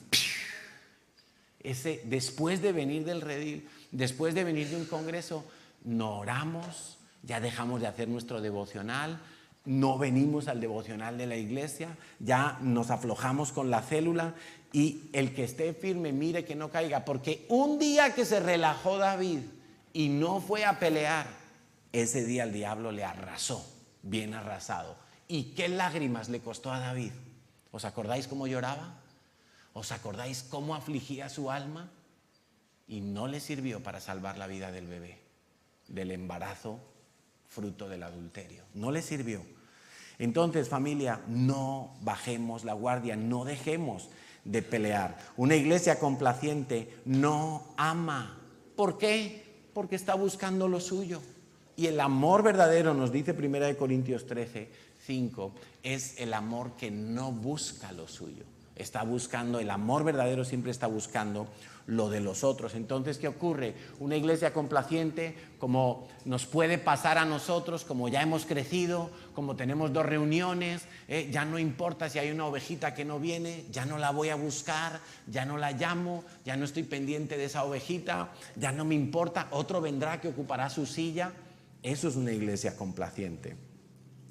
Después de venir del redil, después de venir de un congreso, no oramos, ya dejamos de hacer nuestro devocional, no venimos al devocional de la iglesia, ya nos aflojamos con la célula, y el que esté firme mire que no caiga, porque un día que se relajó David y no fue a pelear, ese día el diablo le arrasó, bien arrasado. ¿Y qué lágrimas le costó a David? ¿Os acordáis cómo lloraba? ¿Os acordáis cómo afligía su alma? Y no le sirvió para salvar la vida del bebé, del embarazo fruto del adulterio. No le sirvió. Entonces, familia, no bajemos la guardia, no dejemos de pelear. Una iglesia complaciente no ama. ¿Por qué? Porque está buscando lo suyo. Y el amor verdadero, nos dice 1 Corintios 13:5, es el amor que no busca lo suyo. Está buscando, el amor verdadero siempre está buscando lo de los otros. Entonces, ¿qué ocurre? Una iglesia complaciente, como nos puede pasar a nosotros, como ya hemos crecido, como tenemos 2 reuniones, ya no importa si hay una ovejita que no viene, ya no la voy a buscar, ya no la llamo, ya no estoy pendiente de esa ovejita, ya no me importa, otro vendrá que ocupará su silla. Eso es una iglesia complaciente.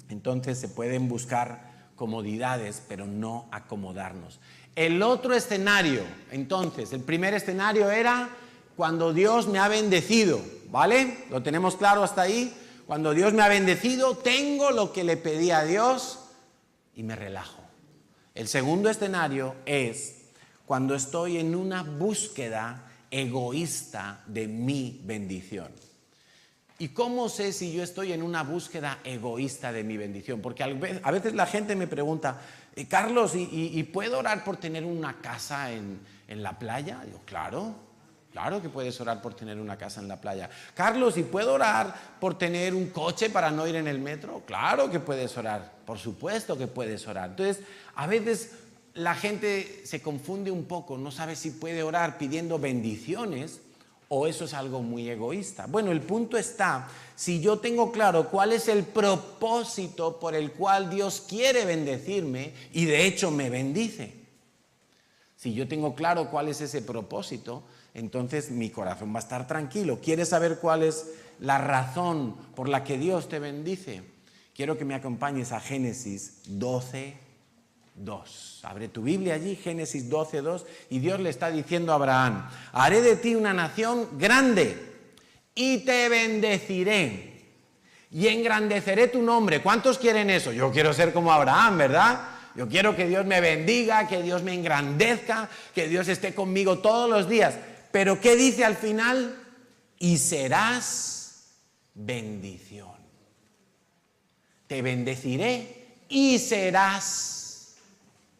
Entonces se pueden buscar comodidades, pero no acomodarnos. El otro escenario, entonces, el primer escenario era cuando Dios me ha bendecido, ¿vale? ¿Lo tenemos claro hasta ahí? Cuando Dios me ha bendecido, tengo lo que le pedí a Dios y me relajo. El segundo escenario es cuando estoy en una búsqueda egoísta de mi bendición. ¿Y cómo sé si yo estoy en una búsqueda egoísta de mi bendición? Porque a veces la gente me pregunta, Carlos, ¿y puedo orar por tener una casa en la playa? Digo, claro que puedes orar por tener una casa en la playa. Carlos, ¿y puedo orar por tener un coche para no ir en el metro? Claro que puedes orar, por supuesto que puedes orar. Entonces, a veces la gente se confunde un poco, no sabe si puede orar pidiendo bendiciones o eso es algo muy egoísta. Bueno, el punto está, si yo tengo claro cuál es el propósito por el cual Dios quiere bendecirme y de hecho me bendice. Si yo tengo claro cuál es ese propósito, entonces mi corazón va a estar tranquilo. ¿Quieres saber cuál es la razón por la que Dios te bendice? Quiero que me acompañes a Génesis 12:2. Abre tu Biblia allí, Génesis 12:2, y Dios le está diciendo a Abraham, haré de ti una nación grande y te bendeciré y engrandeceré tu nombre. ¿Cuántos quieren eso? Yo quiero ser como Abraham, ¿verdad? Yo quiero que Dios me bendiga, que Dios me engrandezca, que Dios esté conmigo todos los días. Pero ¿qué dice al final? Y serás bendición. Te bendeciré y serás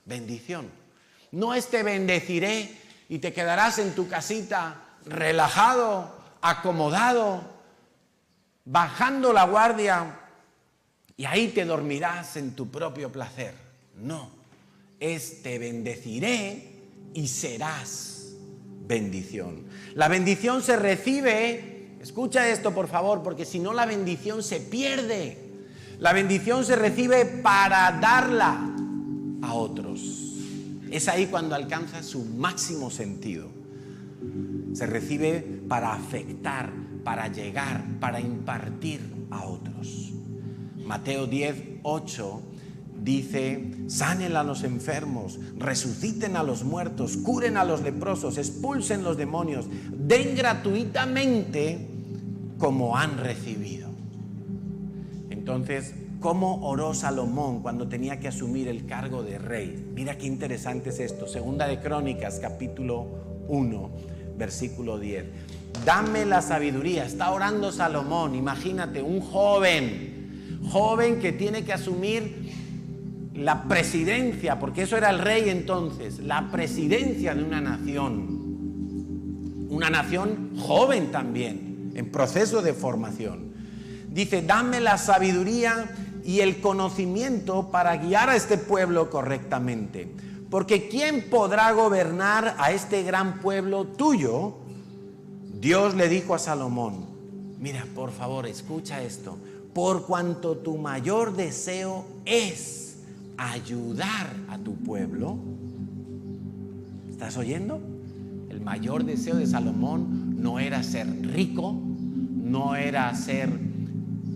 bendición. No es te bendeciré y te quedarás en tu casita relajado, acomodado, bajando la guardia y ahí te dormirás en tu propio placer. No, es te bendeciré y serás bendición. La bendición se recibe, escucha esto por favor, porque si no la bendición se pierde. La bendición se recibe para darla a otros. Es ahí cuando alcanza su máximo sentido. Se recibe para afectar, para llegar, para impartir a otros. Mateo 10:8 dice, sanen a los enfermos, resuciten a los muertos, curen a los leprosos, expulsen los demonios, den gratuitamente como han recibido. Entonces, ¿cómo oró Salomón cuando tenía que asumir el cargo de rey? Mira qué interesante es esto. Segunda de Crónicas, capítulo 1, versículo 10. Dame la sabiduría. Está orando Salomón. Imagínate, un joven que tiene que asumir la presidencia, porque eso era el rey entonces, la presidencia de una nación joven también, en proceso de formación. Dice, dame la sabiduría y el conocimiento para guiar a este pueblo correctamente, porque ¿quién podrá gobernar a este gran pueblo tuyo? Dios le dijo a Salomón, mira, por favor, escucha esto, por cuanto tu mayor deseo es ayudar a tu pueblo. ¿Estás oyendo? El mayor deseo de Salomón no era ser rico, no era ser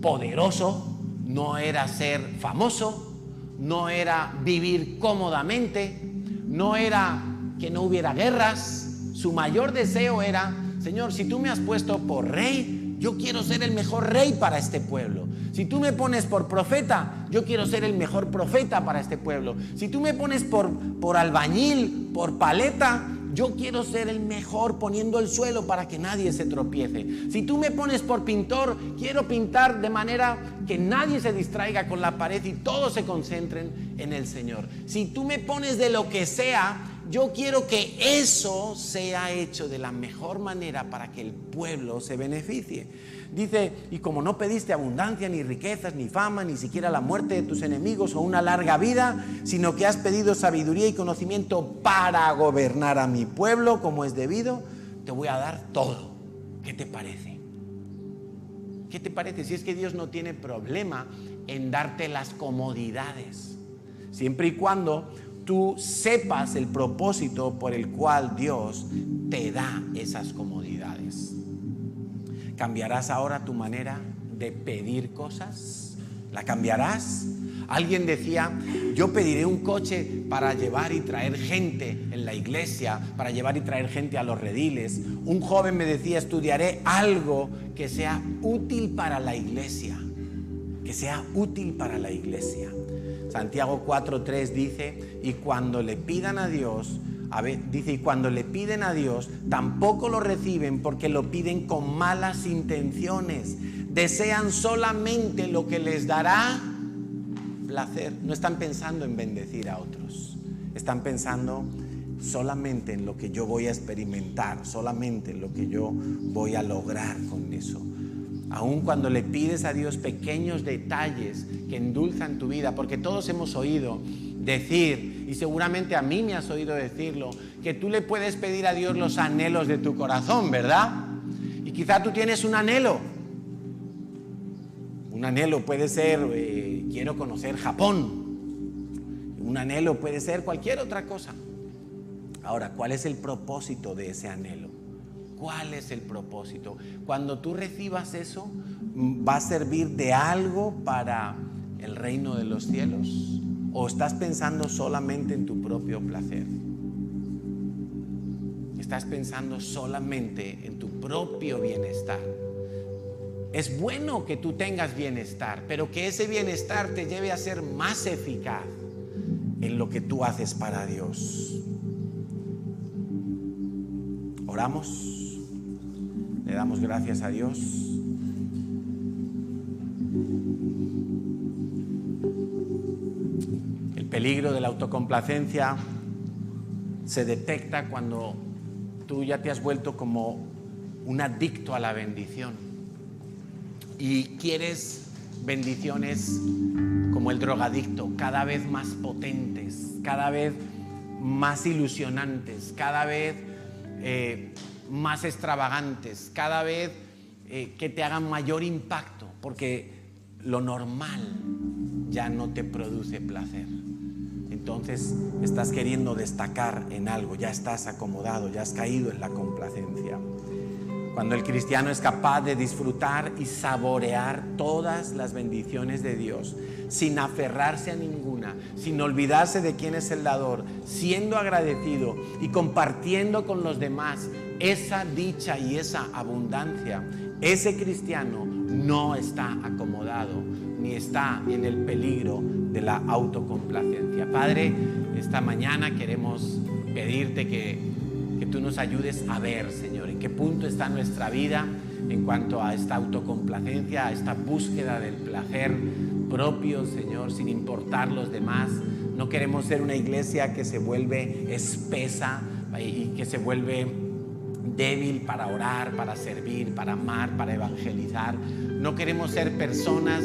poderoso, no era ser famoso, no era vivir cómodamente, no era que no hubiera guerras. Su mayor deseo era, Señor, si tú me has puesto por rey, yo quiero ser el mejor rey para este pueblo. Si tú me pones por profeta, yo quiero ser el mejor profeta para este pueblo. Si tú me pones por albañil, por paleta, yo quiero ser el mejor poniendo el suelo para que nadie se tropiece. Si tú me pones por pintor, quiero pintar de manera que nadie se distraiga con la pared y todos se concentren en el Señor. Si tú me pones de lo que sea, yo quiero que eso sea hecho de la mejor manera para que el pueblo se beneficie. Dice, y como no pediste abundancia, ni riquezas, ni fama, ni siquiera la muerte de tus enemigos o una larga vida, sino que has pedido sabiduría y conocimiento para gobernar a mi pueblo como es debido, te voy a dar todo. ¿Qué te parece? ¿Qué te parece? Si es que Dios no tiene problema en darte las comodidades, siempre y cuando tú sepas el propósito por el cual Dios te da esas comodidades. ¿Cambiarás ahora tu manera de pedir cosas? ¿La cambiarás? Alguien decía, yo pediré un coche para llevar y traer gente en la iglesia, para llevar y traer gente a los rediles. Un joven me decía, estudiaré algo que sea útil para la iglesia. Que sea útil para la iglesia. Santiago 4:3 dice, y cuando le pidan a Dios, y cuando le piden a Dios, tampoco lo reciben porque lo piden con malas intenciones. Desean solamente lo que les dará placer. No están pensando en bendecir a otros. Están pensando solamente en lo que yo voy a experimentar, solamente en lo que yo voy a lograr con eso. Aun cuando le pides a Dios pequeños detalles que endulzan tu vida, porque todos hemos oído decir, y seguramente a mí me has oído decirlo, que tú le puedes pedir a Dios los anhelos de tu corazón, ¿verdad? Y quizá tú tienes un anhelo. Un anhelo puede ser, quiero conocer Japón. Un anhelo puede ser cualquier otra cosa. Ahora, ¿cuál es el propósito de ese anhelo? ¿Cuál es el propósito? Cuando tú recibas eso, ¿va a servir de algo para el reino de los cielos? ¿O estás pensando solamente en tu propio placer? Estás pensando solamente en tu propio bienestar. Es bueno que tú tengas bienestar, pero que ese bienestar te lleve a ser más eficaz en lo que tú haces para Dios. Oramos. Le damos gracias a Dios. El peligro de la autocomplacencia se detecta cuando tú ya te has vuelto como un adicto a la bendición y quieres bendiciones como el drogadicto, cada vez más potentes, cada vez más ilusionantes, cada vez más extravagantes, cada vez que te hagan mayor impacto, porque lo normal ya no te produce placer. Entonces estás queriendo destacar en algo, ya estás acomodado, ya has caído en la complacencia. Cuando el cristiano es capaz de disfrutar y saborear todas las bendiciones de Dios, sin aferrarse a ninguna, sin olvidarse de quién es el dador, siendo agradecido y compartiendo con los demás esa dicha y esa abundancia, ese cristiano no está acomodado, ni está en el peligro de la autocomplacencia. Padre, esta mañana queremos pedirte que tú nos ayudes a ver, Señor, en qué punto está nuestra vida en cuanto a esta autocomplacencia, a esta búsqueda del placer propio, Señor, sin importar los demás. No queremos ser una iglesia que se vuelve espesa y que se vuelve débil para orar, para servir, para amar, para evangelizar. No queremos ser personas,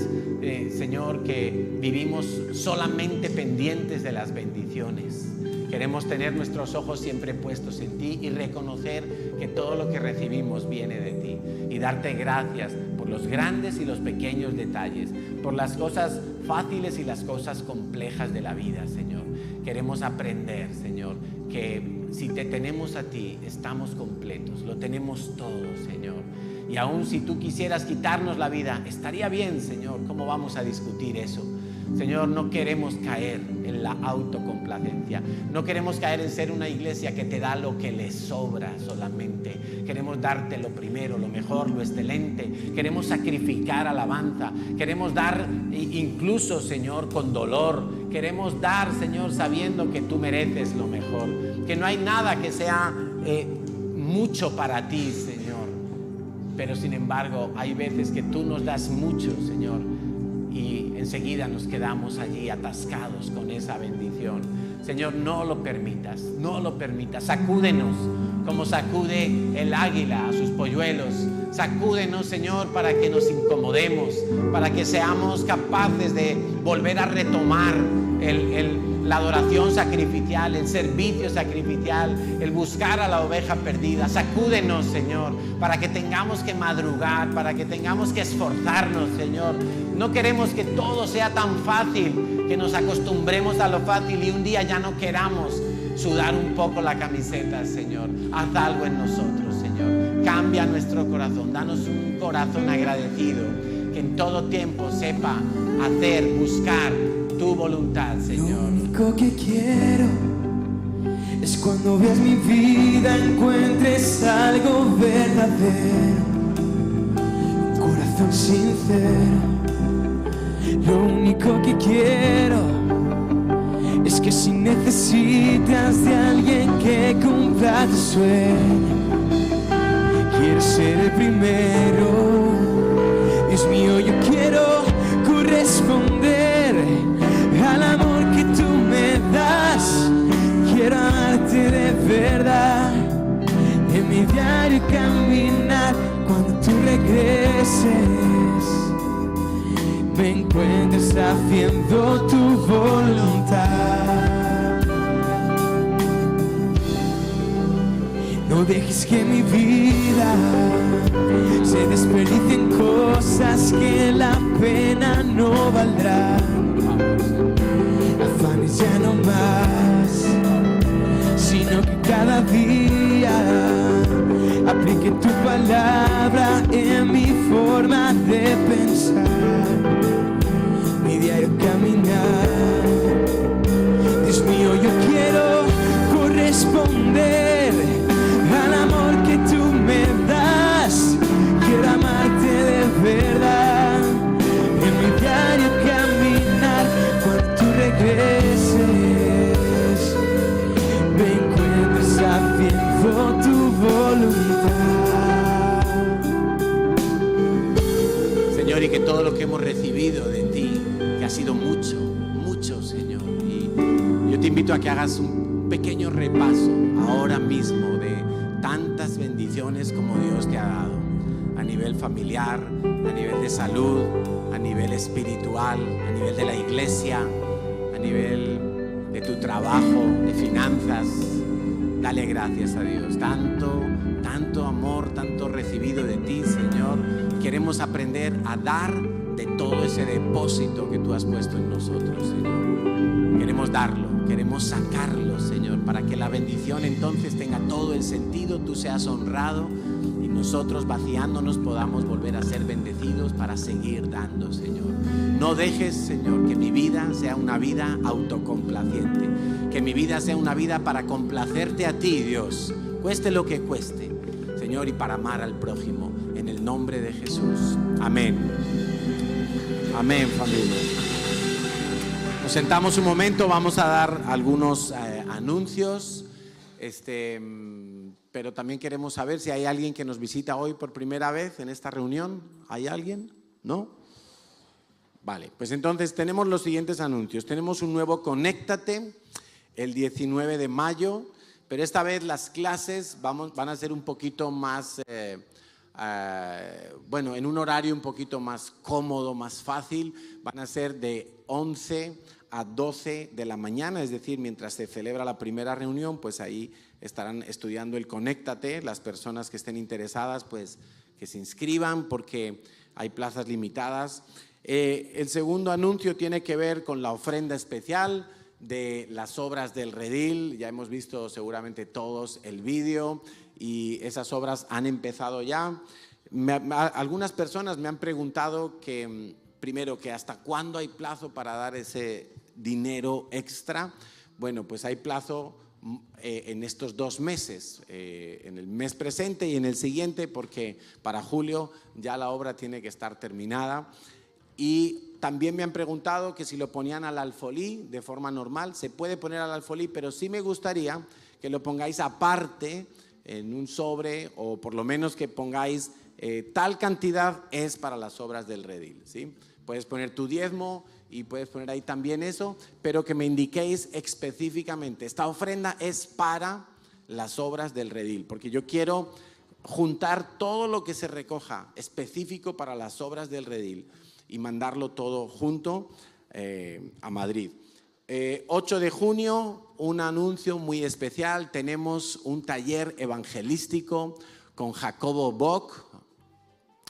Señor, que vivimos solamente pendientes de las bendiciones. Queremos tener nuestros ojos siempre puestos en ti y reconocer que todo lo que recibimos viene de ti. Y darte gracias por los grandes y los pequeños detalles, por las cosas fáciles y las cosas complejas de la vida, Señor. Queremos aprender, Señor, que si te tenemos a ti, estamos completos, lo tenemos todo, Señor. Y aun si tú quisieras quitarnos la vida, estaría bien, Señor. ¿Cómo vamos a discutir eso? Señor, no queremos caer en la autocomplacencia. No queremos caer en ser una iglesia que te da lo que le sobra solamente. Queremos darte lo primero, lo mejor, lo excelente. Queremos sacrificar alabanza. Queremos dar incluso, Señor, con dolor. Queremos dar, Señor, sabiendo que tú mereces lo mejor. Que no hay nada que sea mucho para ti, Señor. Pero sin embargo, hay veces que tú nos das mucho, Señor, y enseguida nos quedamos allí atascados con esa bendición. Señor, no lo permitas, no lo permitas. Sacúdenos como sacude el águila a sus polluelos. Sacúdenos, Señor, para que nos incomodemos, para que seamos capaces de volver a retomar la adoración sacrificial, el servicio sacrificial, el buscar a la oveja perdida. Sacúdenos, Señor, para que tengamos que madrugar, para que tengamos que esforzarnos, Señor. No queremos que todo sea tan fácil, que nos acostumbremos a lo fácil y un día ya no queramos sudar un poco la camiseta, Señor. Haz algo en nosotros, Señor. Cambia nuestro corazón, danos un corazón agradecido, que en todo tiempo sepa hacer, buscar tu voluntad, Señor. Lo único que quiero es cuando veas mi vida encuentres algo verdadero, un corazón sincero. Lo único que quiero es que si necesitas de alguien que cumpla tu sueño, quiero ser el primero. Dios mío, yo quiero corresponder al amor que tú me das. Quiero amarte de verdad, en mi diario caminar. Cuando tú regreses, me encuentres haciendo tu voluntad. No dejes que mi vida se desperdicie en cosas que la pena no valdrá. Afanes ya no más, sino que cada día aplique tu palabra en mi forma de pensar, mi diario caminar. Dios mío, yo quiero corresponder al amor que tú me das. Quiero amarte de verdad, en mi diario caminar. Cuando tú regreses, me encuentres haciendo tu voluntad. Señor, y que todo lo que hemos recibido de ti, que ha sido mucho, mucho, Señor. Y yo te invito a que hagas un pequeño repaso ahora mismo de tantas bendiciones como Dios te ha dado, a nivel familiar, a nivel de salud, a nivel espiritual, a nivel de la iglesia, a nivel de tu trabajo, de finanzas. Dale gracias a Dios. Tanto amor, tanto recibido de ti, Señor. Queremos aprender a dar de todo ese depósito que tú has puesto en nosotros, Señor. Queremos darlo, queremos sacarlo, Señor, para que la bendición entonces tenga todo el sentido, tú seas honrado y nosotros, vaciándonos, podamos volver a ser bendecidos para seguir dando, Señor. No dejes, Señor, que mi vida sea una vida autocomplaciente, que mi vida sea una vida para complacerte a ti, Dios, cueste lo que cueste, Señor, y para amar al prójimo, en el nombre de Jesús. Amén. Amén, familia. Nos sentamos un momento, vamos a dar algunos anuncios, pero también queremos saber si hay alguien que nos visita hoy por primera vez en esta reunión. ¿Hay alguien? ¿No? Vale, pues entonces tenemos los siguientes anuncios. Tenemos un nuevo Conéctate el 19 de mayo, pero esta vez las clases van a ser un poquito más, bueno, en un horario un poquito más cómodo, más fácil. Van a ser de 11 a 12 de la mañana, es decir, mientras se celebra la primera reunión, pues ahí estarán estudiando el Conéctate. Las personas que estén interesadas, pues que se inscriban porque hay plazas limitadas. El segundo anuncio tiene que ver con la ofrenda especial de las obras del redil. Ya hemos visto seguramente todos el vídeo y esas obras han empezado ya. Algunas personas me han preguntado que, primero, que hasta cuándo hay plazo para dar ese dinero extra. Bueno, pues hay plazo en estos 2 meses, en el mes presente y en el siguiente, porque para julio ya la obra tiene que estar terminada. Y también me han preguntado que si lo ponían al alfolí de forma normal. Se puede poner al alfolí, pero sí me gustaría que lo pongáis aparte en un sobre, o por lo menos que pongáis tal cantidad es para las obras del redil, ¿sí? Puedes poner tu diezmo y puedes poner ahí también eso, pero que me indiquéis específicamente, esta ofrenda es para las obras del redil, porque yo quiero juntar todo lo que se recoja específico para las obras del redil y mandarlo todo junto a Madrid. 8 de junio, un anuncio muy especial. Tenemos un taller evangelístico con Jacobo Bock,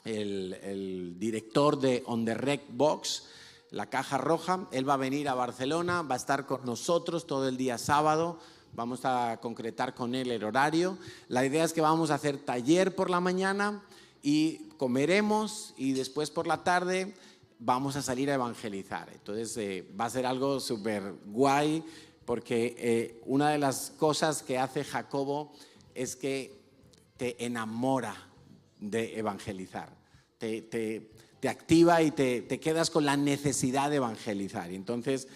el director de On The Rec Box, la caja roja. Él va a venir a Barcelona, va a estar con nosotros todo el día sábado. Vamos a concretar con él el horario. La idea es que vamos a hacer taller por la mañana y comeremos, y después por la tarde vamos a salir a evangelizar. Entonces va a ser algo súper guay, porque una de las cosas que hace Jacobo es que te enamora de evangelizar, te activa y te quedas con la necesidad de evangelizar. Y entonces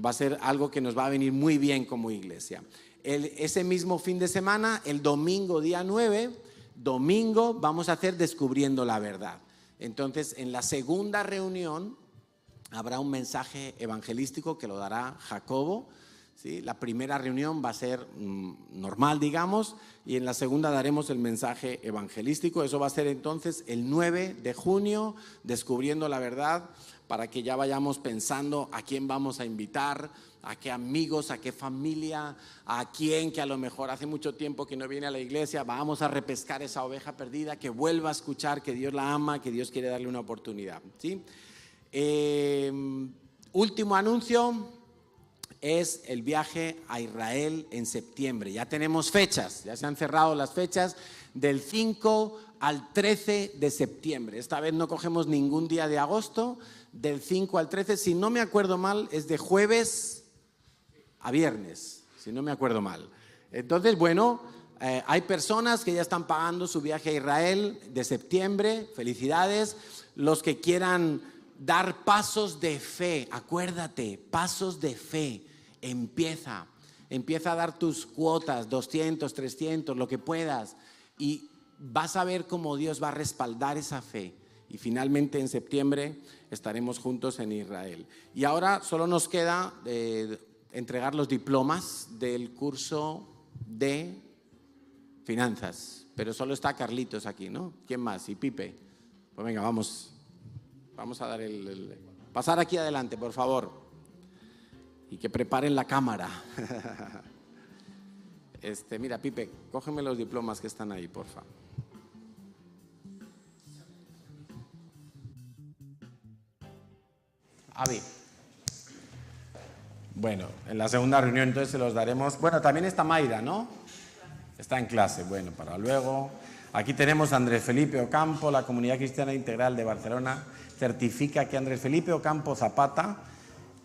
va a ser algo que nos va a venir muy bien como iglesia. Ese mismo fin de semana, el domingo día 9, domingo, vamos a hacer Descubriendo la Verdad. Entonces, en la segunda reunión habrá un mensaje evangelístico que lo dará Jacobo, ¿sí? La primera reunión va a ser normal, digamos, y en la segunda daremos el mensaje evangelístico. Eso va a ser entonces el 9 de junio, Descubriendo la Verdad, para que ya vayamos pensando a quién vamos a invitar, a qué amigos, a qué familia, a quién que a lo mejor hace mucho tiempo que no viene a la iglesia. Vamos a repescar esa oveja perdida, que vuelva a escuchar que Dios la ama, que Dios quiere darle una oportunidad, ¿sí? Último anuncio es el viaje a Israel en septiembre. Ya tenemos fechas, ya se han cerrado las fechas del 5 al 13 de septiembre. Esta vez no cogemos ningún día de agosto. Del 5 al 13, si no me acuerdo mal, es de jueves a viernes, si no me acuerdo mal. Entonces, bueno, hay personas que ya están pagando su viaje a Israel de septiembre. Felicidades. Los que quieran dar pasos de fe, acuérdate, pasos de fe. Empieza a dar tus cuotas, 200, 300, lo que puedas, y vas a ver cómo Dios va a respaldar esa fe. Y finalmente en septiembre estaremos juntos en Israel. Y ahora solo nos queda entregar los diplomas del curso de finanzas. Pero solo está Carlitos aquí, ¿no? ¿Quién más? Y Pipe. Pues venga, vamos a dar pasar aquí adelante, por favor. Y que preparen la cámara. Mira, Pipe, cógeme los diplomas que están ahí, por favor. Avi. Bueno, en la segunda reunión entonces se los daremos. Bueno, también está Mayra, ¿no? Está en clase. Bueno, para luego. Aquí tenemos a Andrés Felipe Ocampo, la Comunidad Cristiana Integral de Barcelona certifica que Andrés Felipe Ocampo Zapata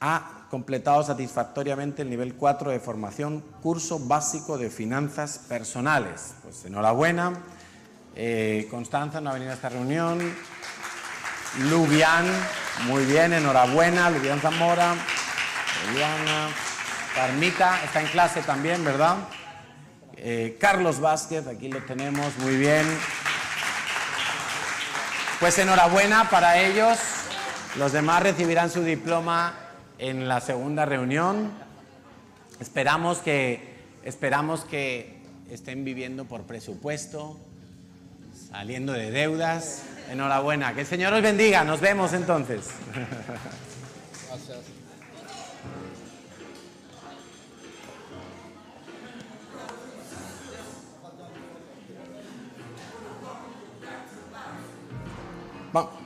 ha completado satisfactoriamente el nivel 4 de formación, curso básico de finanzas personales. Pues enhorabuena. Constanza no ha venido a esta reunión. Lubián. Muy bien, enhorabuena, Lilian Zamora, Eliana, Carmita, está en clase también, ¿verdad? Carlos Vázquez, aquí lo tenemos, muy bien. Pues enhorabuena para ellos. Los demás recibirán su diploma en la segunda reunión. Esperamos que estén viviendo por presupuesto, saliendo de deudas. Enhorabuena. Que el Señor os bendiga. Nos vemos entonces. Gracias. Vamos.